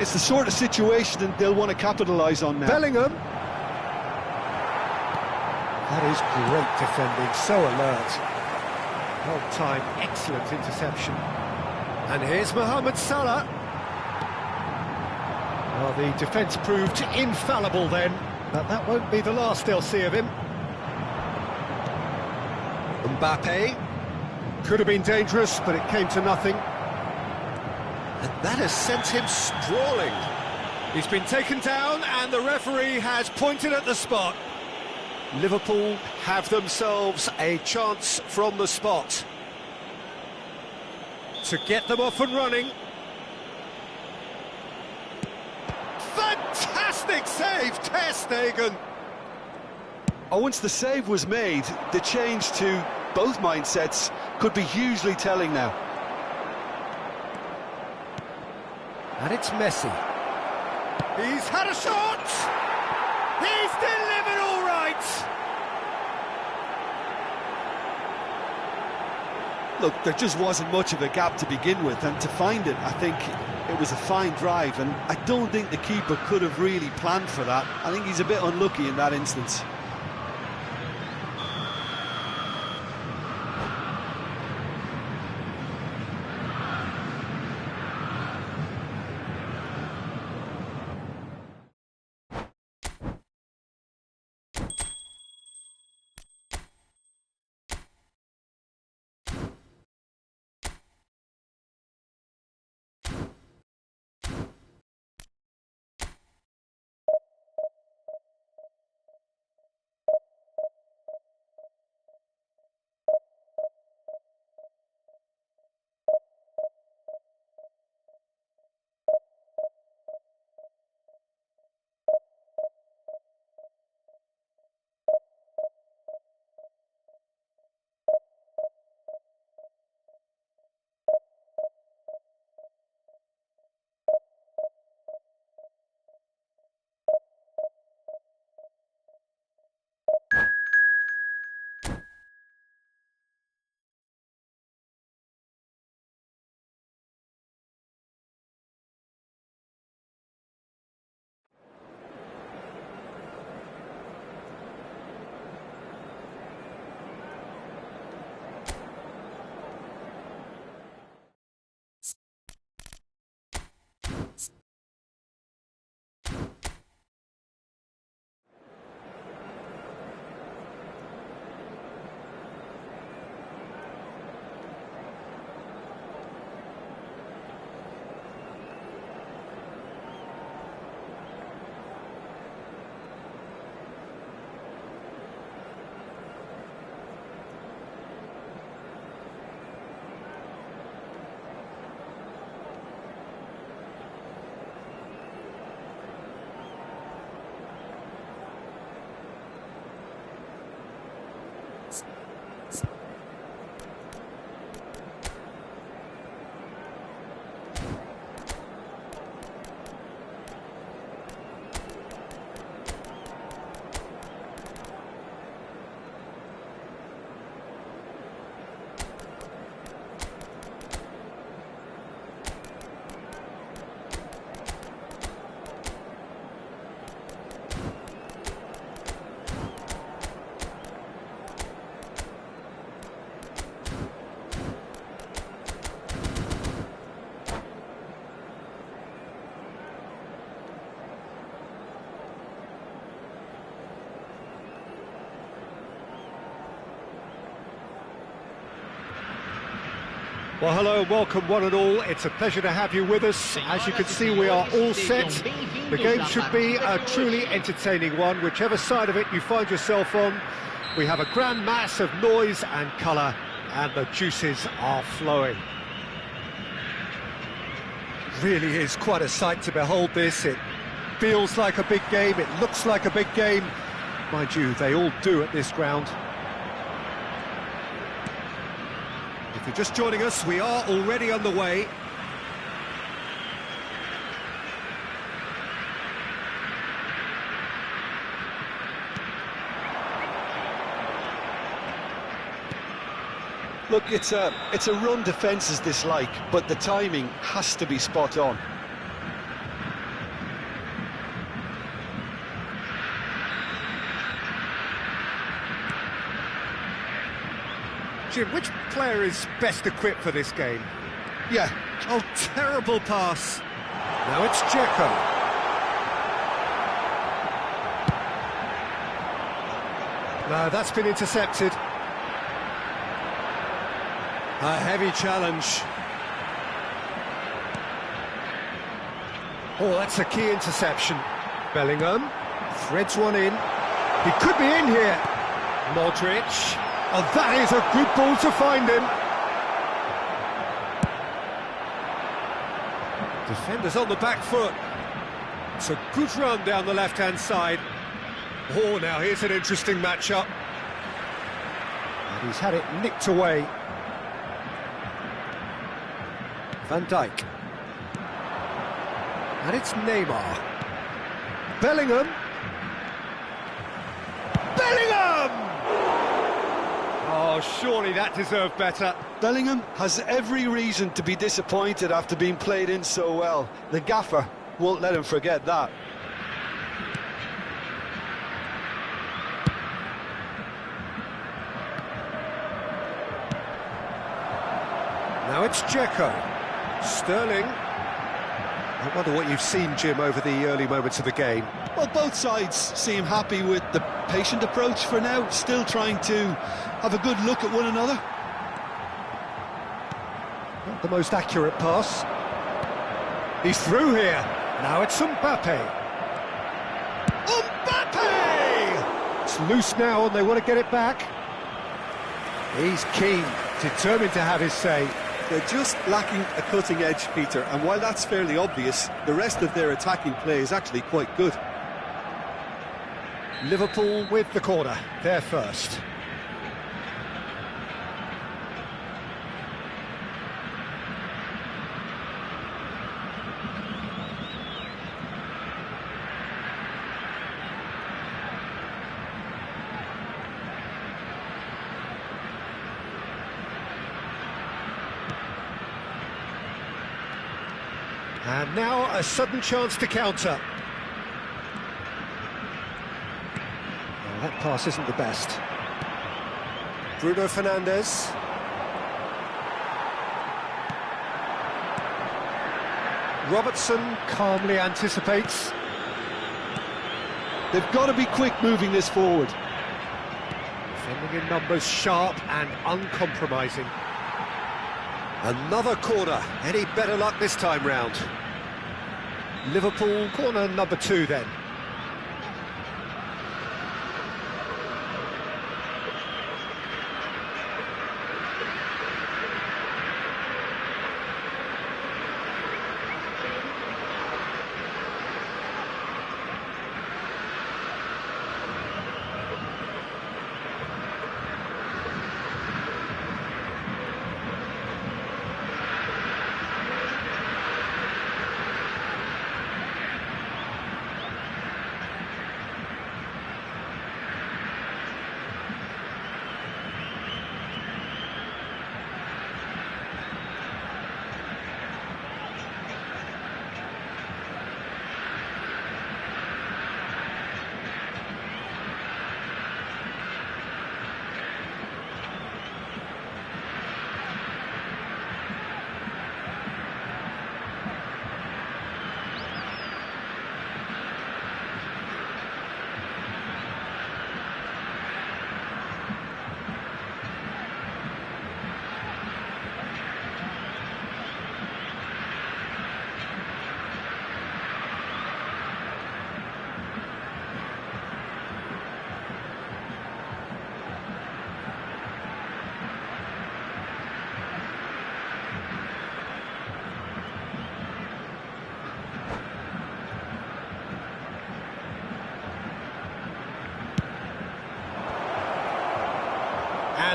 It's the sort of situation that they'll want to capitalise on now. Bellingham. That is great defending, so alert. Well timed, excellent interception. And here's Mohamed Salah. Well, the defence proved infallible then, but that won't be the last they'll see of him. Mbappe. Could have been dangerous, but it came to nothing. And that has sent him sprawling. He's been taken down, and the referee has pointed at the spot. Liverpool have themselves a chance from the spot to get them off and running. Fantastic save, Ter Stegen. Oh, once the save was made, the change to both mindsets could be hugely telling now. And it's Messi. He's had a shot! He's delivered all right! Look, there just wasn't much of a gap to begin with, and to find it, I think it was a fine drive, and I don't think the keeper could have really planned for that. I think he's a bit unlucky in that instance. Well, hello and welcome one and all. It's a pleasure to have you with us. As you can see, we are all set. The game should be a truly entertaining one, whichever side of it you find yourself on. We have a grand mass of noise and colour, and the juices are flowing. Really is quite a sight to behold this. It feels like a big game, it looks like a big game. Mind you, they all do at this ground. If you're just joining us, we are already on the way. Look, it's a run defence is dislike, but the timing has to be spot on. Jim, which player is best equipped for this game? Yeah. Oh, terrible pass. Now it's Dzeko. No, that's been intercepted. A heavy challenge. Oh, that's a key interception. Bellingham threads one in. He could be in here. Modric. Oh, that is a good ball to find him. Defenders on the back foot. It's a good run down the left-hand side. Oh, now here's an interesting matchup. And he's had it nicked away. Van Dijk. And it's Neymar. Bellingham. Bellingham! Oh, surely that deserved better. Bellingham has every reason to be disappointed after being played in so well. The gaffer won't let him forget that. Now it's Dzeko. Sterling. I wonder what you've seen, Jim, over the early moments of the game. Well, both sides seem happy with the patient approach for now, still trying to have a good look at one another. Not the most accurate pass. He's through here. Now it's Mbappe. Mbappe! It's loose now and they want to get it back. He's keen, determined to have his say. They're just lacking a cutting edge, Peter, and while that's fairly obvious, the rest of their attacking play is actually quite good. Liverpool with the corner, they're first. And now a sudden chance to counter. Oh, that pass isn't the best. Bruno Fernandes. Robertson calmly anticipates. They've got to be quick moving this forward. Defending in numbers, sharp and uncompromising. Another corner. Any better luck this time round? Liverpool corner number 2 then.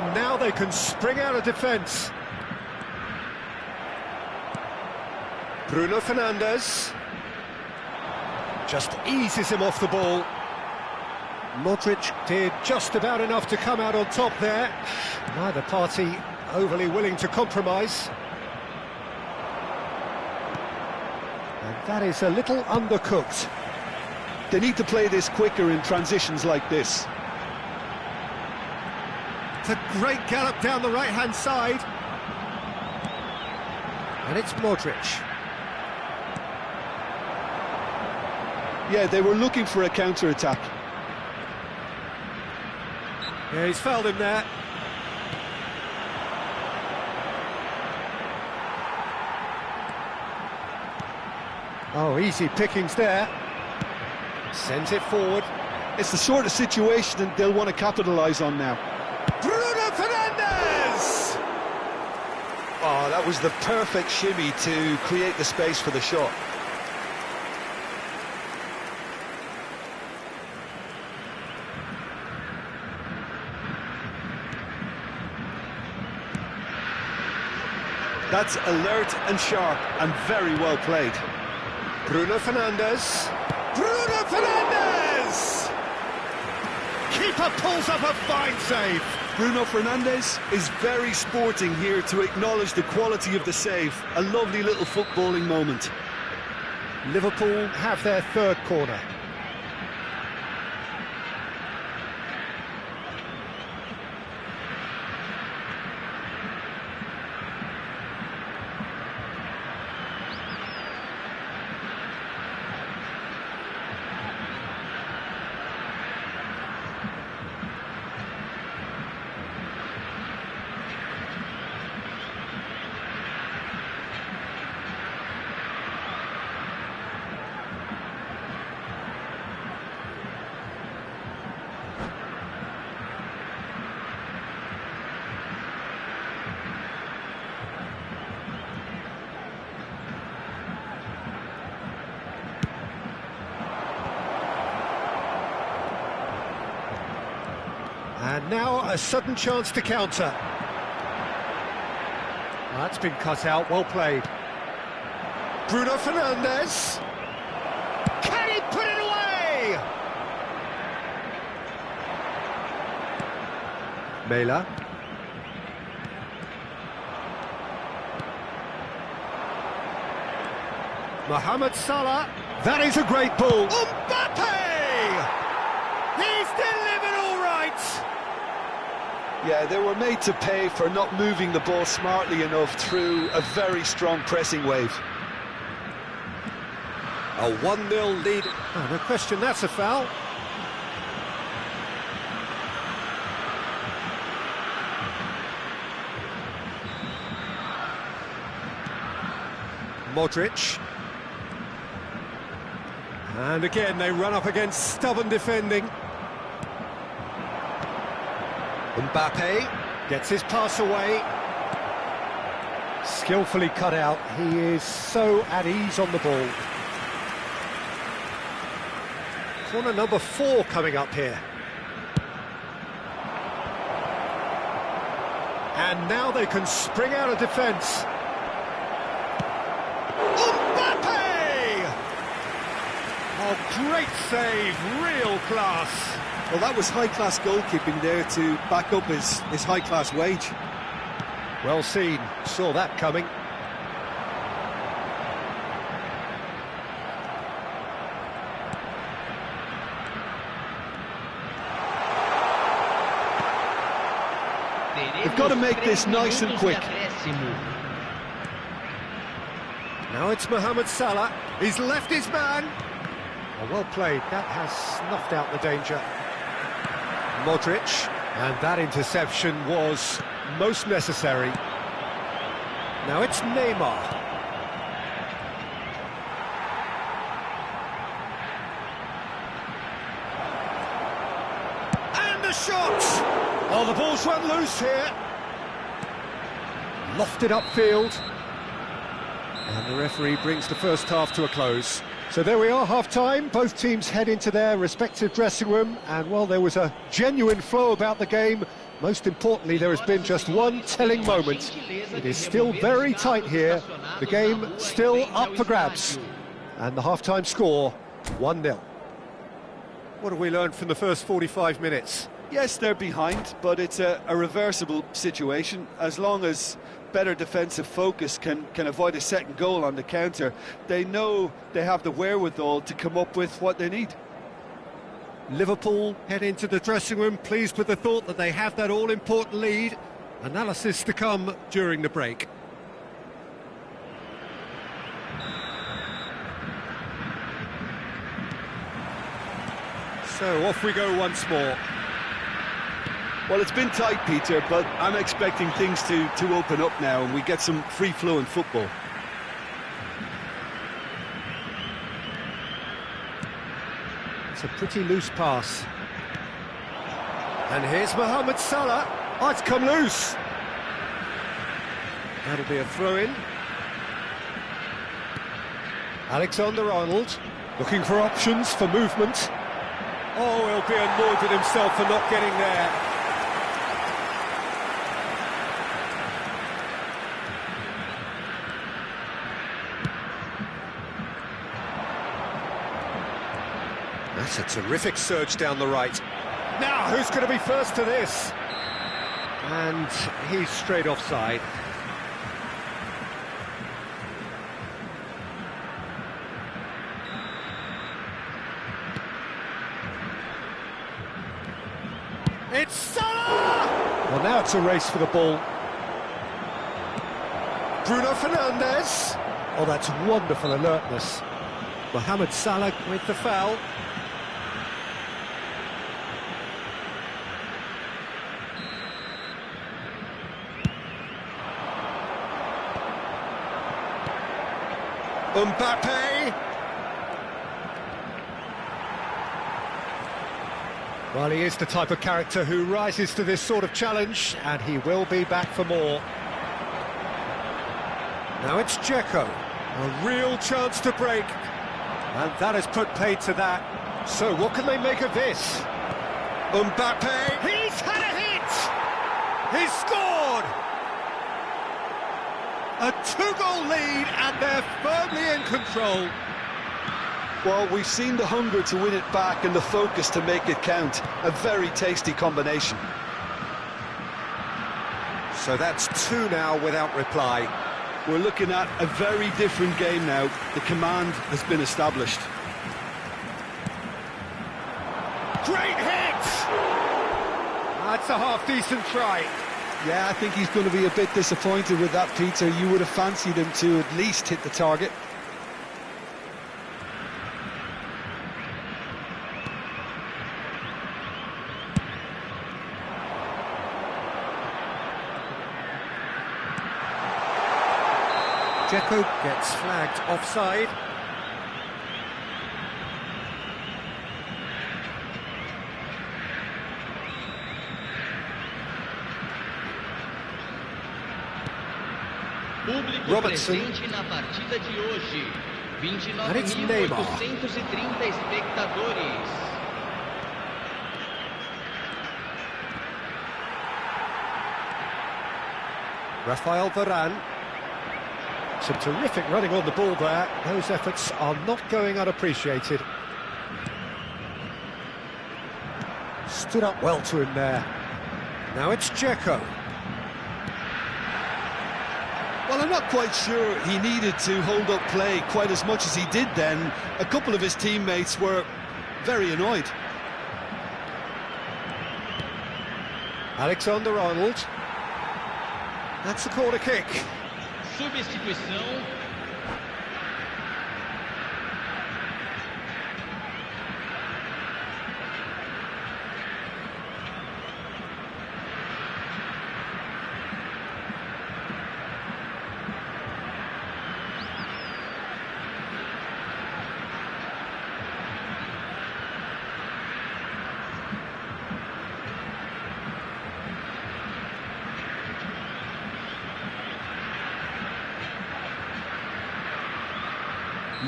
And now they can spring out of defence. Bruno Fernandes just eases him off the ball. Modric did just about enough to come out on top there. Neither party overly willing to compromise. And that is a little undercooked. They need to play this quicker in transitions like this. It's a great gallop down the right-hand side. And it's Modric. Yeah, they were looking for a counter-attack. Yeah, he's fouled him there. Oh, easy pickings there. Sends it forward. It's the sort of situation they'll want to capitalise on now. Bruno Fernandes! Oh, that was the perfect shimmy to create the space for the shot. That's alert and sharp and very well played. Bruno Fernandes. Bruno Fernandes! Keeper pulls up a fine save. Bruno Fernandes is very sporting here to acknowledge the quality of the save. A lovely little footballing moment. Liverpool have their third corner. And now a sudden chance to counter. That's been cut out, well played. Bruno Fernandes. Can he put it away? Mela. Mohamed Salah. That is a great ball. Mbappe! He's delivered all right. Yeah, they were made to pay for not moving the ball smartly enough through a very strong pressing wave. A 1-0 lead. Oh, no question, that's a foul. Modric. And again, they run up against stubborn defending. Mbappe gets his pass away. Skillfully cut out. He is so at ease on the ball. Corner number 4 coming up here. And now they can spring out of defence. Mbappe! Oh, great save, real class. Well, that was high-class goalkeeping there to back up his high-class wage. Well seen, saw that coming. They've got to make this nice and quick. Now it's Mohamed Salah. He's left his man. Oh, well played. That has snuffed out the danger. Modric, and that interception was most necessary. Now it's Neymar. And the shot! Oh, the ball's run loose here. Lofted upfield. And the referee brings the first half to a close. So there we are, half-time. Both teams head into their respective dressing room. And while there was a genuine flow about the game, Most importantly, there has been just one telling moment. It is still very tight here. The game still up for grabs. And the half-time score, 1-0. What have we learned from the first 45 minutes? Yes, they're behind, but it's a reversible situation. As long as better defensive focus can avoid a second goal on the counter, they know they have the wherewithal to come up with what they need. Liverpool head into the dressing room pleased with the thought that they have that all-important lead. Analysis to come during the break. So off we go once more. Well, it's been tight, Peter, but I'm expecting things to open up now and we get some free-flowing football. It's a pretty loose pass. And here's Mohamed Salah. Oh, it's come loose. That'll be a throw-in. Alexander-Arnold looking for options for movement. Oh, he'll be annoyed with himself for not getting there. That's a terrific surge down the right. Now, who's going to be first to this? And he's straight offside. It's Salah! Well, now it's a race for the ball. Bruno Fernandes. Oh, that's wonderful alertness. Mohamed Salah with the foul. Mbappe. Well, he is the type of character who rises to this sort of challenge, and he will be back for more. Now it's Dzeko. A real chance to break. And that has put paid to that. So what can they make of this? Mbappe. He's had a hit! He's scored! A two-goal lead, and they're firmly in control. Well, we've seen the hunger to win it back and the focus to make it count. A very tasty combination. So that's two now without reply. We're looking at a very different game now. The command has been established. Great hit! That's a half-decent try. Yeah, I think he's going to be a bit disappointed with that, Peter. You would have fancied him to at least hit the target. Dzeko gets flagged offside. Robertson. Na partida de hoje, And it's Neymar. 29.830 espectadores. Rafael Varane. Some terrific running on the ball there. Those efforts are not going unappreciated. Stood up well to him there. Now it's Dzeko. Well, I'm not quite sure he needed to hold up play quite as much as he did then. A couple of his teammates were very annoyed. Alexander-Arnold. That's a corner kick. Substituição.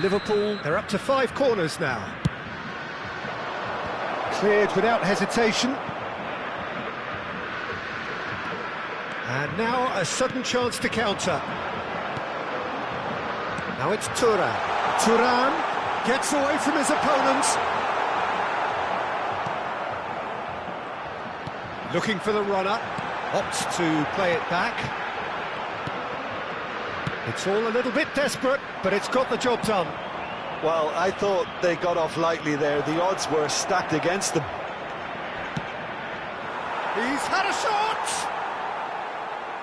Liverpool, they're up to 5 corners now. Cleared without hesitation. And now a sudden chance to counter. Now it's Turan. Turan gets away from his opponent. Looking for the runner. Opts to play it back. It's all a little bit desperate, but it's got the job done. Well, I thought they got off lightly there. The odds were stacked against them. He's had a shot!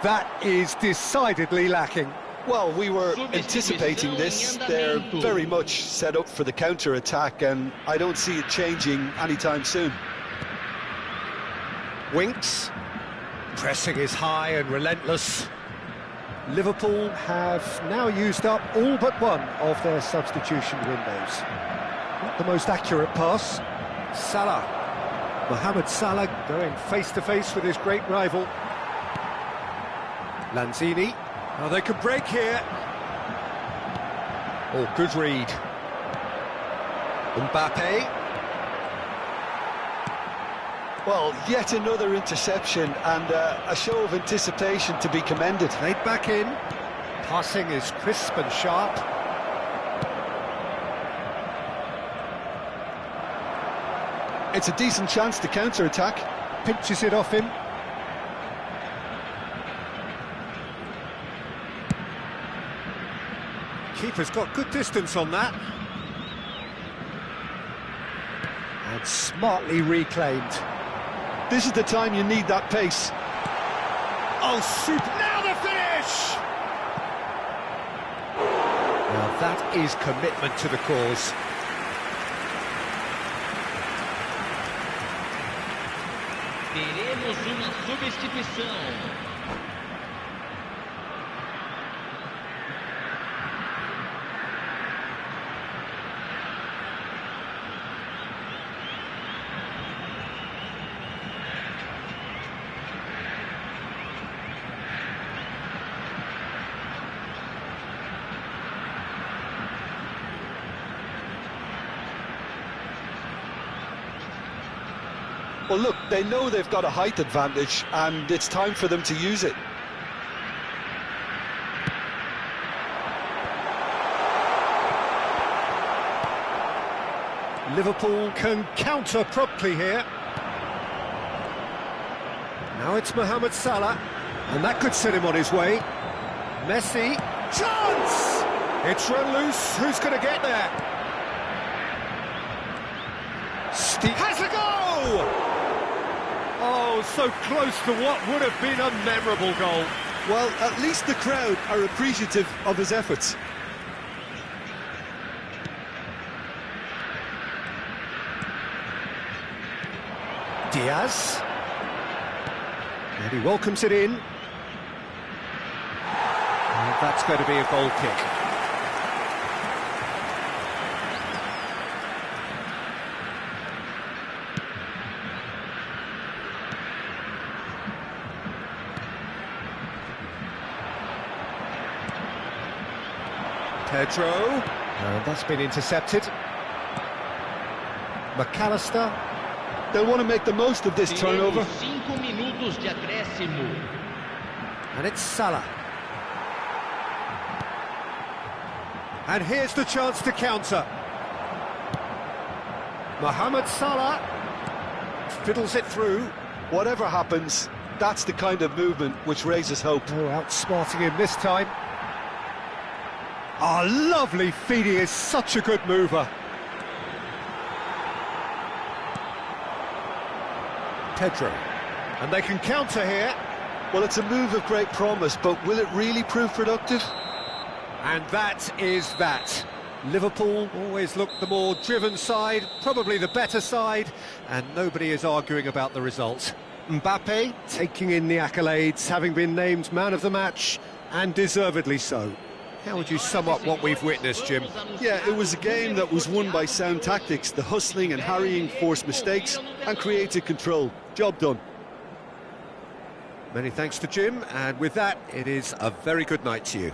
That is decidedly lacking. Well, we were anticipating this. They're very much set up for the counter-attack, and I don't see it changing anytime soon. Winks. Pressing is high and relentless. Liverpool have now used up all but one of their substitution windows. Not the most accurate pass. Salah. Mohamed Salah going face-to-face with his great rival. Lanzini. Oh, they could break here. Oh, good read. Mbappe. Well, yet another interception and a show of anticipation to be commended. Played back in. Passing is crisp and sharp. It's a decent chance to counter-attack. Pinches it off him. Keeper's got good distance on that. And smartly reclaimed. This is the time you need that pace. Oh, super! Now the finish! Now that is commitment to the cause. Teremos uma substituição. Well, look, they know they've got a height advantage, and it's time for them to use it. Liverpool can counter promptly here. Now it's Mohamed Salah, and that could set him on his way. Messi, chance! It's run loose, who's going to get there? Steve has a goal! Oh, so close to what would have been a memorable goal. Well, at least the crowd are appreciative of his efforts. Diaz. And he welcomes it in. And that's going to be a goal kick. Pedro, and that's been intercepted. McAllister. They'll want to make the most of this turnover. 5 minutos de acréscimo. And it's Salah. And here's the chance to counter. Mohamed Salah fiddles it through. Whatever happens, that's the kind of movement which raises hope. Oh, outsmarting him this time. Oh, lovely feed, he is such a good mover. Pedro. And they can counter here. Well, it's a move of great promise, but will it really prove productive? And that is that. Liverpool always look the more driven side, probably the better side, and nobody is arguing about the result. Mbappe taking in the accolades, having been named man of the match, and deservedly so. How would you sum up what we've witnessed, Jim? Yeah, it was a game that was won by sound tactics. The hustling and harrying forced mistakes and created control. Job done. Many thanks to Jim, and with that, it is a very good night to you.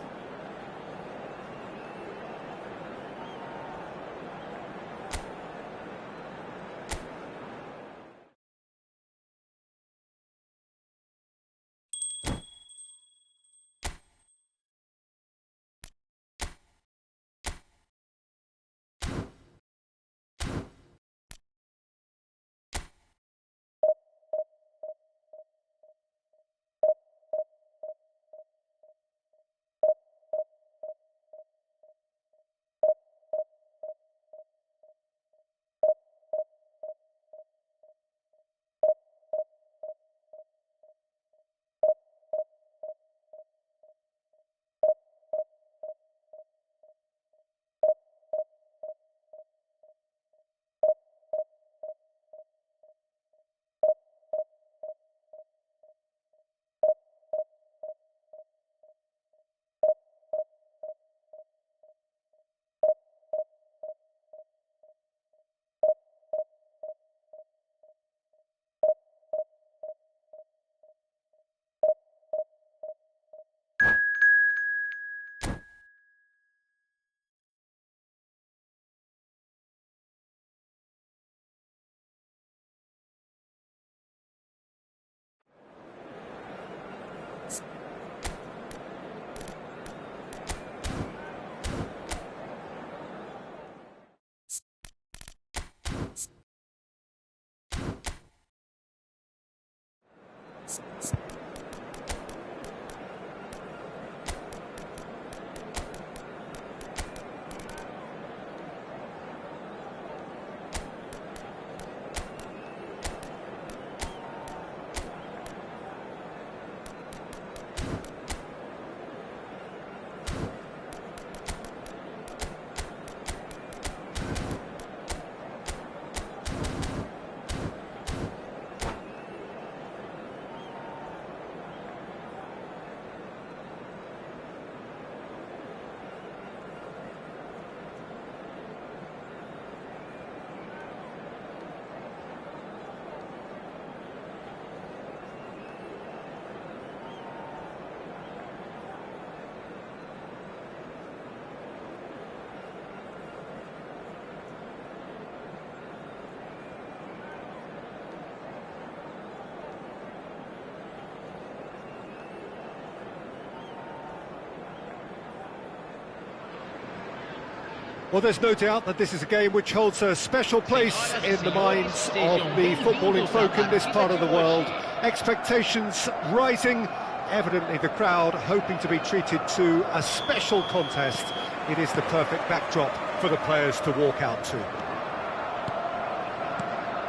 Well, there's no doubt that this is a game which holds a special place in the minds of the footballing folk in this part of the world. Expectations rising, evidently the crowd hoping to be treated to a special contest. It is the perfect backdrop for the players to walk out to.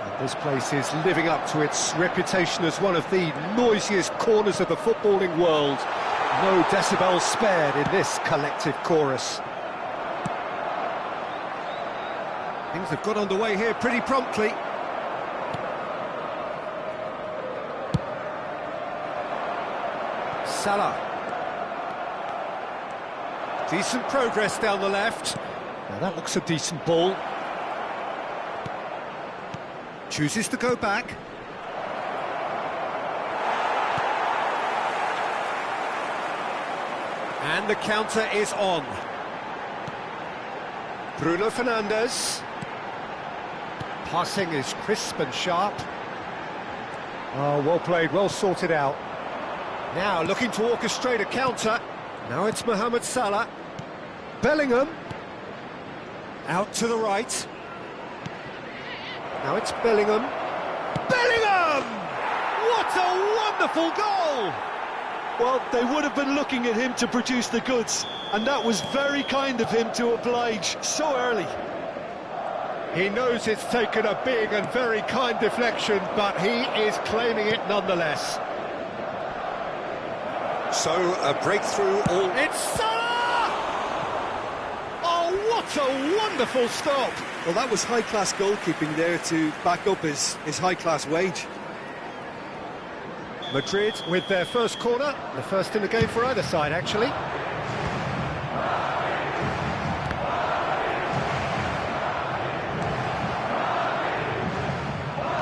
And this place is living up to its reputation as one of the noisiest corners of the footballing world. No decibels spared in this collective chorus. Things have got underway here pretty promptly. Salah. Decent progress down the left. Now that looks a decent ball. Chooses to go back. And the counter is on. Bruno Fernandes. Passing is crisp and sharp. Oh, well played, well sorted out. Now looking to orchestrate a counter. Now it's Mohamed Salah. Bellingham. Out to the right. Now it's Bellingham. Bellingham! What a wonderful goal! Well, they would have been looking at him to produce the goods, and that was very kind of him to oblige so early. He knows it's taken a big and very kind deflection, but he is claiming it nonetheless. So, a breakthrough all... It's Salah! Oh, what a wonderful stop! Well, that was high-class goalkeeping there to back up his high-class wage. Madrid with their first corner, the first in the game for either side, actually.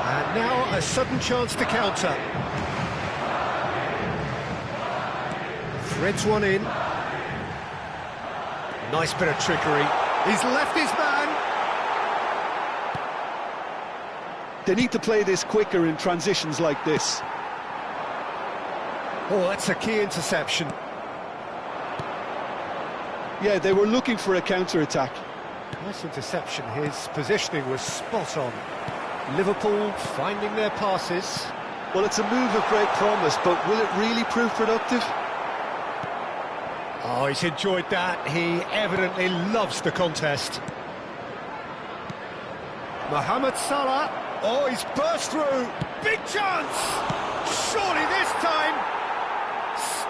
And now a sudden chance to counter. Threads one in. Nice bit of trickery. He's left his man. They need to play this quicker in transitions like this. Oh, that's a key interception. Yeah, they were looking for a counter-attack. Nice interception. His positioning was spot on. Liverpool finding their passes. Well, it's a move of great promise, but will it really prove productive? Oh, he's enjoyed that. He evidently loves the contest. Mohamed Salah. Oh, he's burst through. Big chance! Surely this time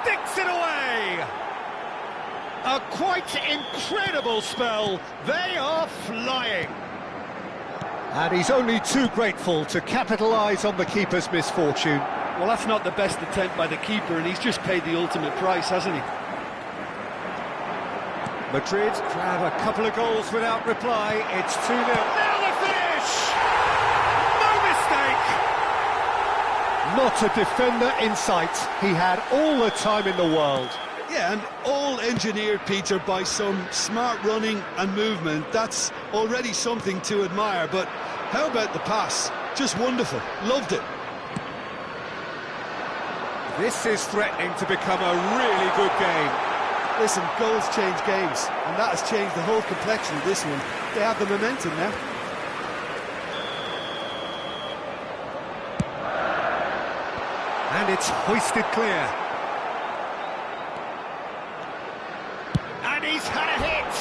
sticks it away. A quite incredible spell. They are flying. And he's only too grateful to capitalise on the keeper's misfortune. Well, that's not the best attempt by the keeper, and he's just paid the ultimate price, hasn't he? Madrid grab a couple of goals without reply. It's 2-0. Now the finish! No mistake! Not a defender in sight. He had all the time in the world. Yeah, and all engineered, Peter, by some smart running and movement. That's already something to admire, but how about the pass? Just wonderful. Loved it. This is threatening to become a really good game. Listen, goals change games, and that has changed the whole complexion of this one. They have the momentum now. And it's hoisted clear. And he's had a hit!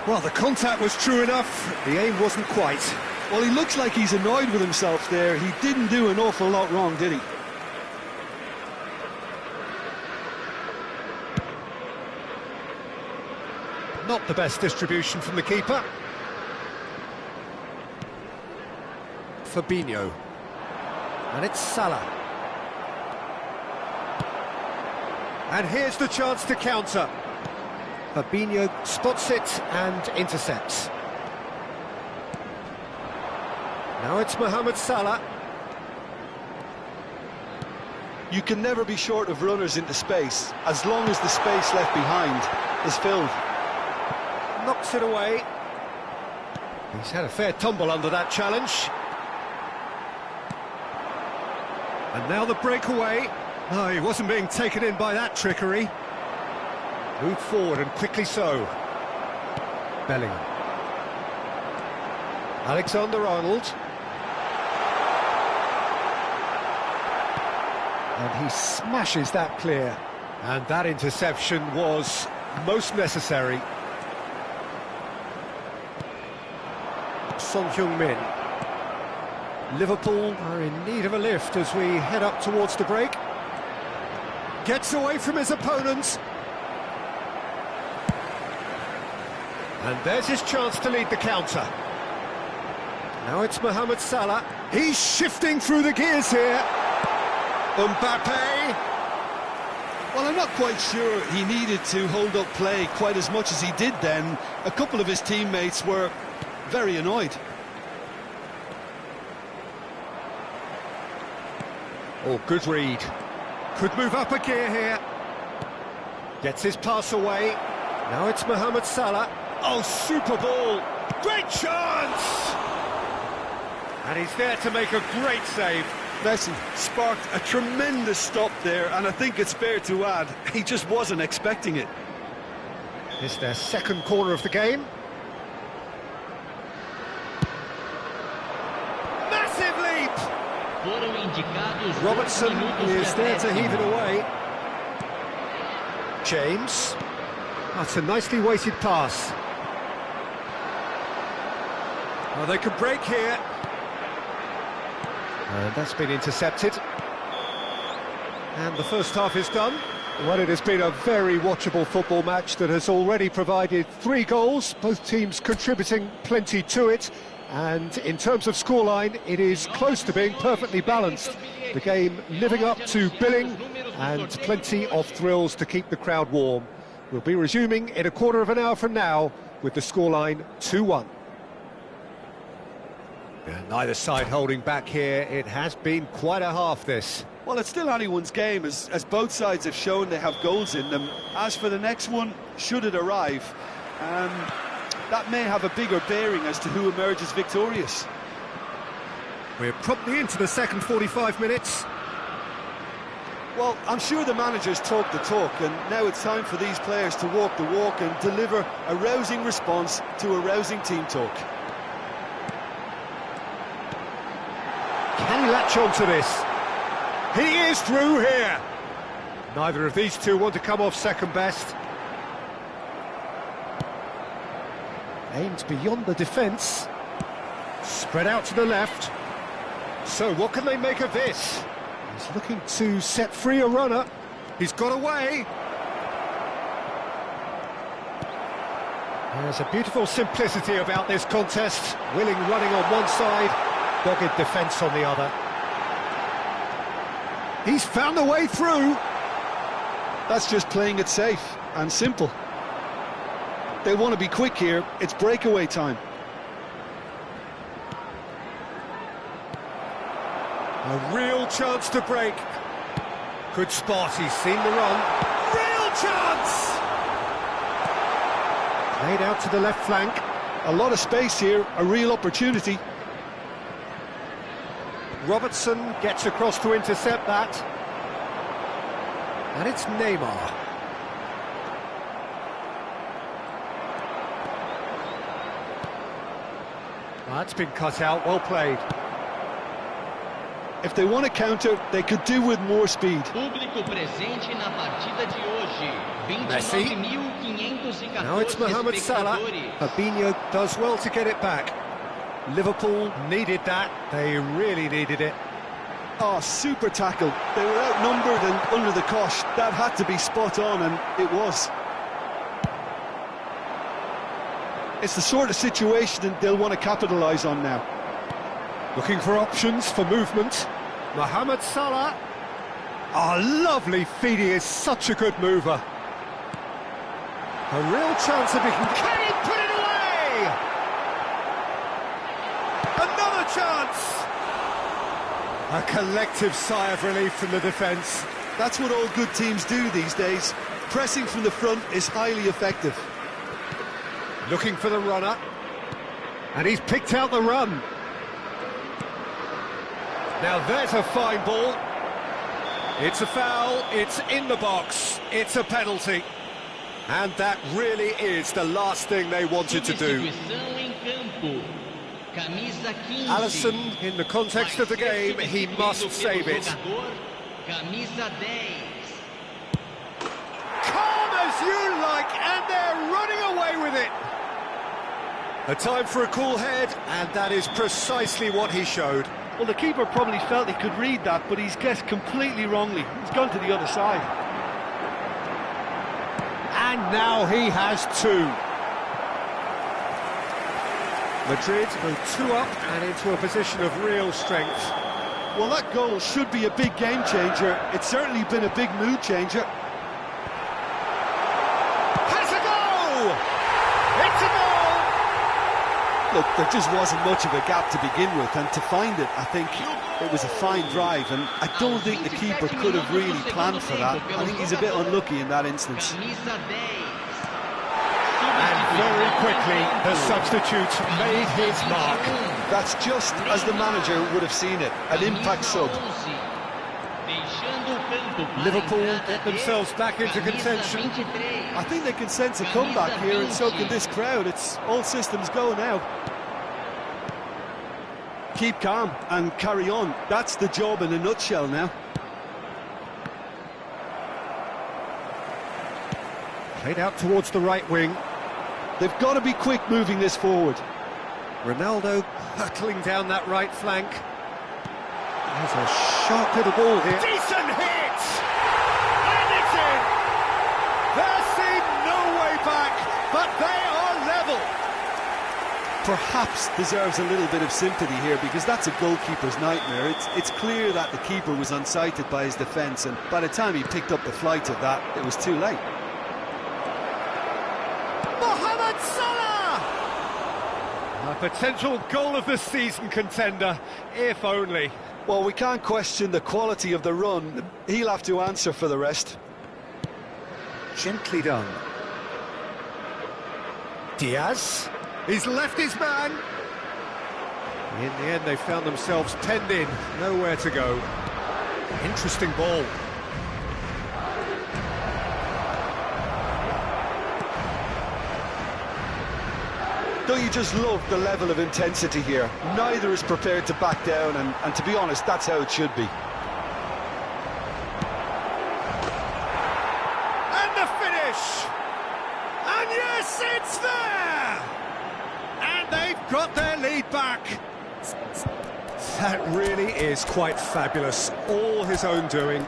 Well, the contact was true enough, the aim wasn't quite. Well, he looks like he's annoyed with himself there. He didn't do an awful lot wrong, did he? Not the best distribution from the keeper. Fabinho. And it's Salah. And here's the chance to counter. Fabinho spots it and intercepts. Now it's Mohamed Salah. You can never be short of runners into space, as long as the space left behind is filled. Knocks it away. He's had a fair tumble under that challenge. And now the breakaway. No, he wasn't being taken in by that trickery. Moved forward and quickly so. Bellingham. Alexander-Arnold. And he smashes that clear. And that interception was most necessary. Son Heung-min. Liverpool are in need of a lift as we head up towards the break. Gets away from his opponents. And there's his chance to lead the counter. Now it's Mohamed Salah. He's shifting through the gears here. Mbappe. Well, I'm not quite sure he needed to hold up play quite as much as he did then. A couple of his teammates were very annoyed. Oh, good read. Could move up a gear here. Gets his pass away. Now it's Mohamed Salah. Oh, super ball. Great chance! And he's there to make a great save. Messi sparked a tremendous stop there, and I think it's fair to add, he just wasn't expecting it. It's their second corner of the game. Massive leap! Robertson is there to heave it away. James. That's a nicely weighted pass. Well, they could break here. And that's been intercepted. And the first half is done. Well, it has been a very watchable football match that has already provided 3 goals, both teams contributing plenty to it. And in terms of scoreline, it is close to being perfectly balanced. The game living up to billing and plenty of thrills to keep the crowd warm. We'll be resuming in a quarter of an hour from now with the scoreline 2-1. Neither side holding back here. It has been quite a half, this. Well, it's still anyone's game, as both sides have shown they have goals in them. As for the next one, should it arrive, that may have a bigger bearing as to who emerges victorious. We're promptly into the second 45 minutes. Well, I'm sure the managers talk the talk, and now it's time for these players to walk the walk and deliver a rousing response to a rousing team talk. Can he latch on to this? He is through here. Neither of these two want to come off second best. Aimed beyond the defence. Spread out to the left. So what can they make of this? He's looking to set free a runner. He's got away. There's a beautiful simplicity about this contest. Willing running on one side, dogged defence on the other. He's found the way through. That's just playing it safe and simple. They want to be quick here. It's breakaway time. A real chance to break. Good spot, he's seen the run. Real chance! Played out to the left flank. A lot of space here, a real opportunity. Robertson gets across to intercept that. And it's Neymar. That's been cut out, well played. If they want to counter, they could do with more speed. Público presente na partida de hoje. Messi. 29.514 Now it's Mohamed Salah. espectadores. Fabinho does well to get it back. Liverpool needed that. They really needed it. Oh, super tackle. They were outnumbered and under the cosh. That had to be spot on, and it was. It's the sort of situation that they'll want to capitalise on now. Looking for options for movement. Mohamed Salah. Oh, lovely feed. He is such a good mover. A real chance of he can he put it away? Another chance. A collective sigh of relief from the defence. That's what all good teams do these days. Pressing from the front is highly effective. Looking for the runner. And he's picked out the run. Now there's a fine ball. It's a foul, it's in the box, it's a penalty. And that really is the last thing they wanted to do. Substituição em campo. Camisa 15. Alisson, in the context of the game, he must save it. Jogador, Camisa 10. Calm as you like, and they're running away with it. A time for a cool head, and that is precisely what he showed. Well, the keeper probably felt he could read that, but he's guessed completely wrongly. He's gone to the other side. And now he has two. Madrid go 2 up and into a position of real strength. Well, that goal should be a big game changer. It's certainly been a big mood changer. Has a goal! It's a goal! Look, there just wasn't much of a gap to begin with, and to find it, I think it was a fine drive, and I don't think the keeper could have really planned for that. I think he's a bit unlucky in that instance. Camisa 10. And very quickly, the substitute made his mark. That's just as the manager would have seen it, an impact sub. Liverpool get themselves back into contention. I think they can sense a comeback here, and so can this crowd. It's all systems go now. Keep calm and carry on. That's the job in a nutshell now. Played out towards the right wing. They've got to be quick moving this forward. Ronaldo hurtling down that right flank. There's a sharp little ball here. Decent hit! And it's in! There seemed no way back, but they are level. Perhaps deserves a little bit of sympathy here, because that's a goalkeeper's nightmare. It's clear that the keeper was unsighted by his defence, and by the time he picked up the flight of that, it was too late. Mohamed Salah! A potential goal of the season contender, if only. Well, we can't question the quality of the run. He'll have to answer for the rest. Gently done. Diaz. He's left his man. In the end, they found themselves penned in. Nowhere to go. Interesting ball. Don't you just love the level of intensity here? Neither is prepared to back down, and to be honest, that's how it should be. And the finish! And yes, it's there! And they've got their lead back. That really is quite fabulous. All his own doing.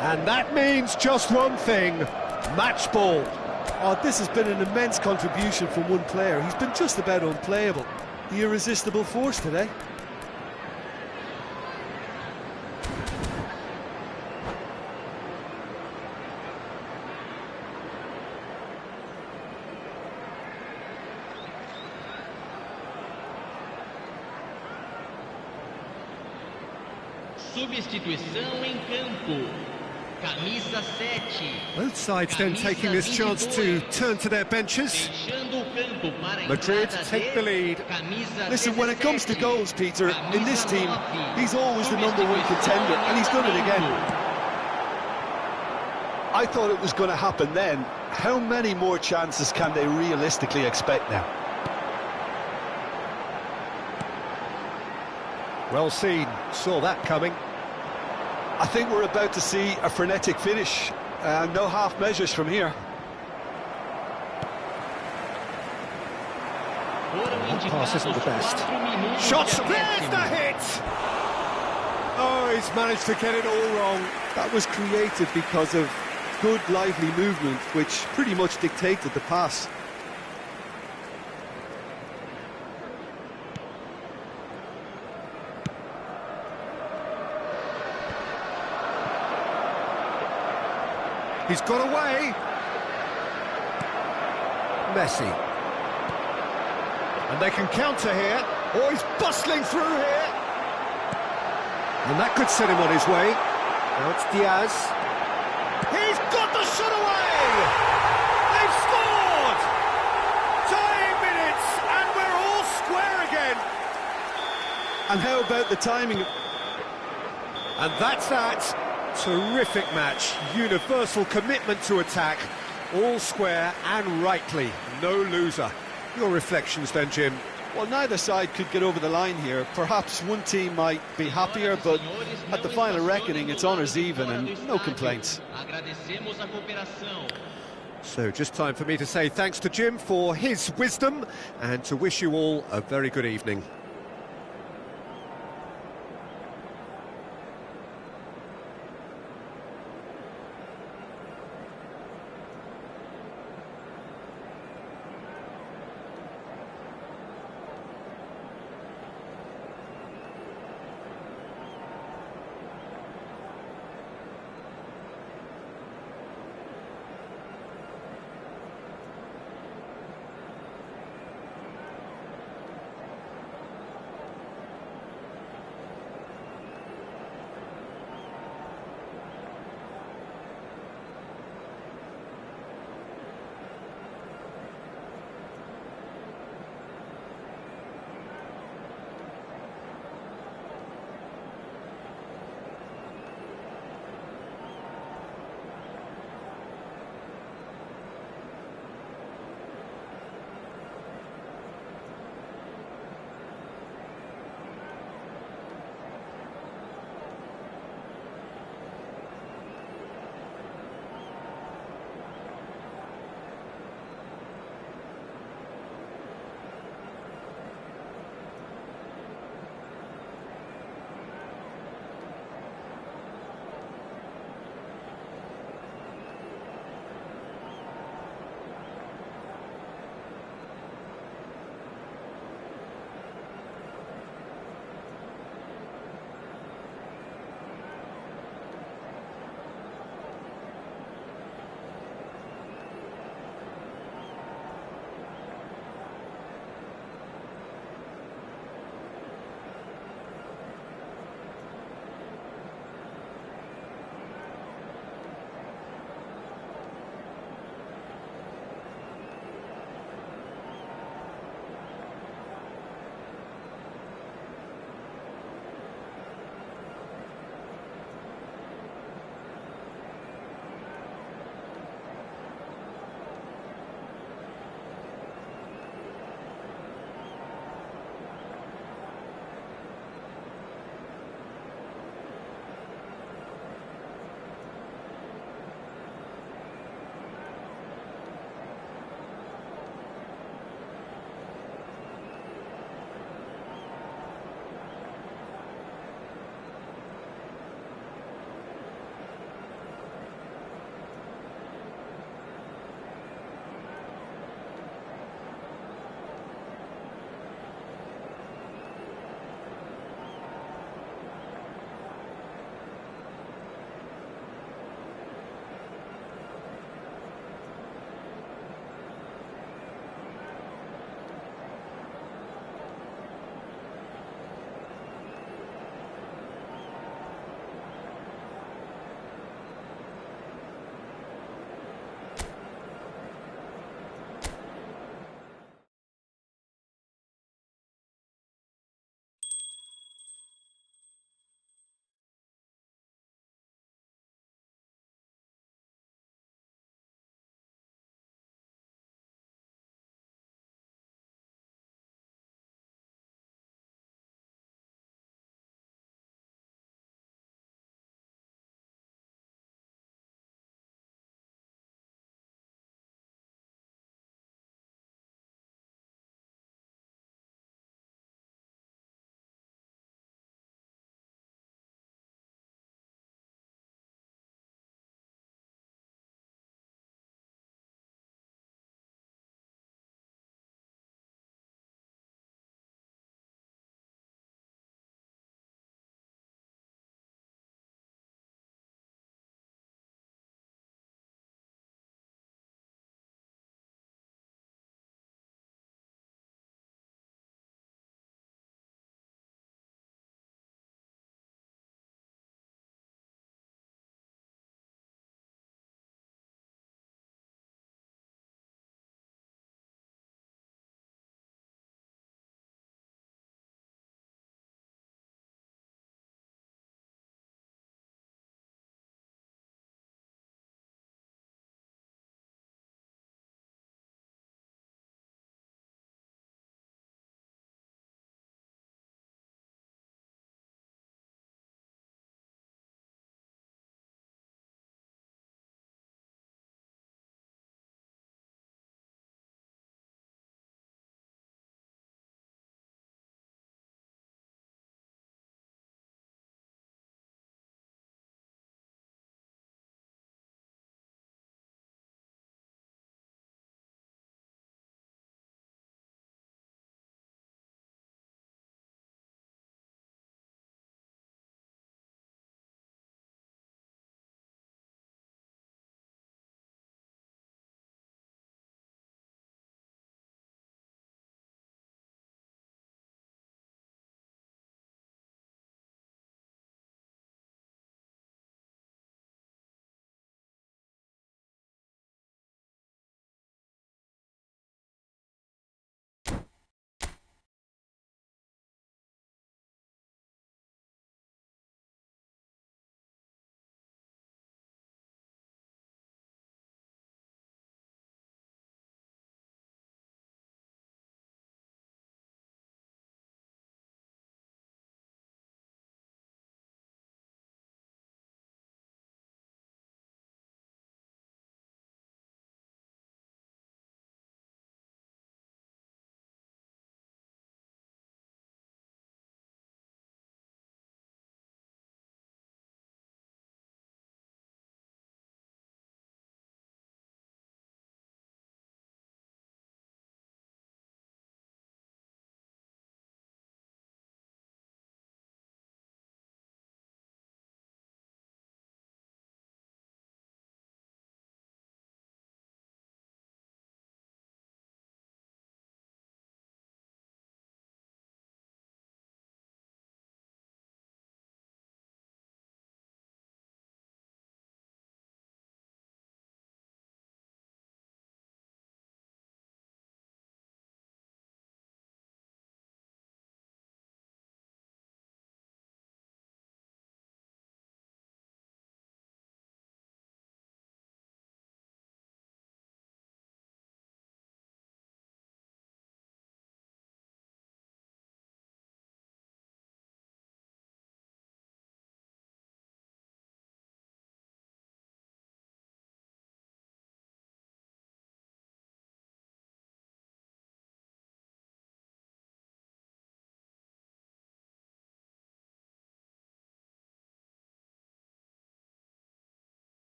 And that means just one thing. Match ball. Oh, this has been an immense contribution from one player. He's been just about unplayable. The irresistible force today. Substituição em campo. Camisa 7. Both sides then taking this chance to turn to their benches. Madrid take the lead. Listen, when it comes to goals, Peter, in this team, he's always the #1 contender, and he's done it again. I thought it was going to happen then. How many more chances can they realistically expect now? Well seen, saw that coming. I think we're about to see a frenetic finish. No half measures from here. That pass isn't the best. Shots, there's the hit! Oh, he's managed to get it all wrong. That was created because of good, lively movement, which pretty much dictated the pass. He's got away. Messi. And they can counter here. Oh, he's bustling through here. And that could set him on his way. Now it's Diaz. He's got the shot away! They've scored! Tying minutes, and we're all square again. And how about the timing? And that's that. Terrific match. Universal commitment to attack. All square and rightly. No loser. Your reflections then, Jim? Well, neither side could get over the line here. Perhaps one team might be happier, but at the final reckoning, it's honours even and no complaints. So just time for me to say thanks to Jim for his wisdom and to wish you all a very good evening.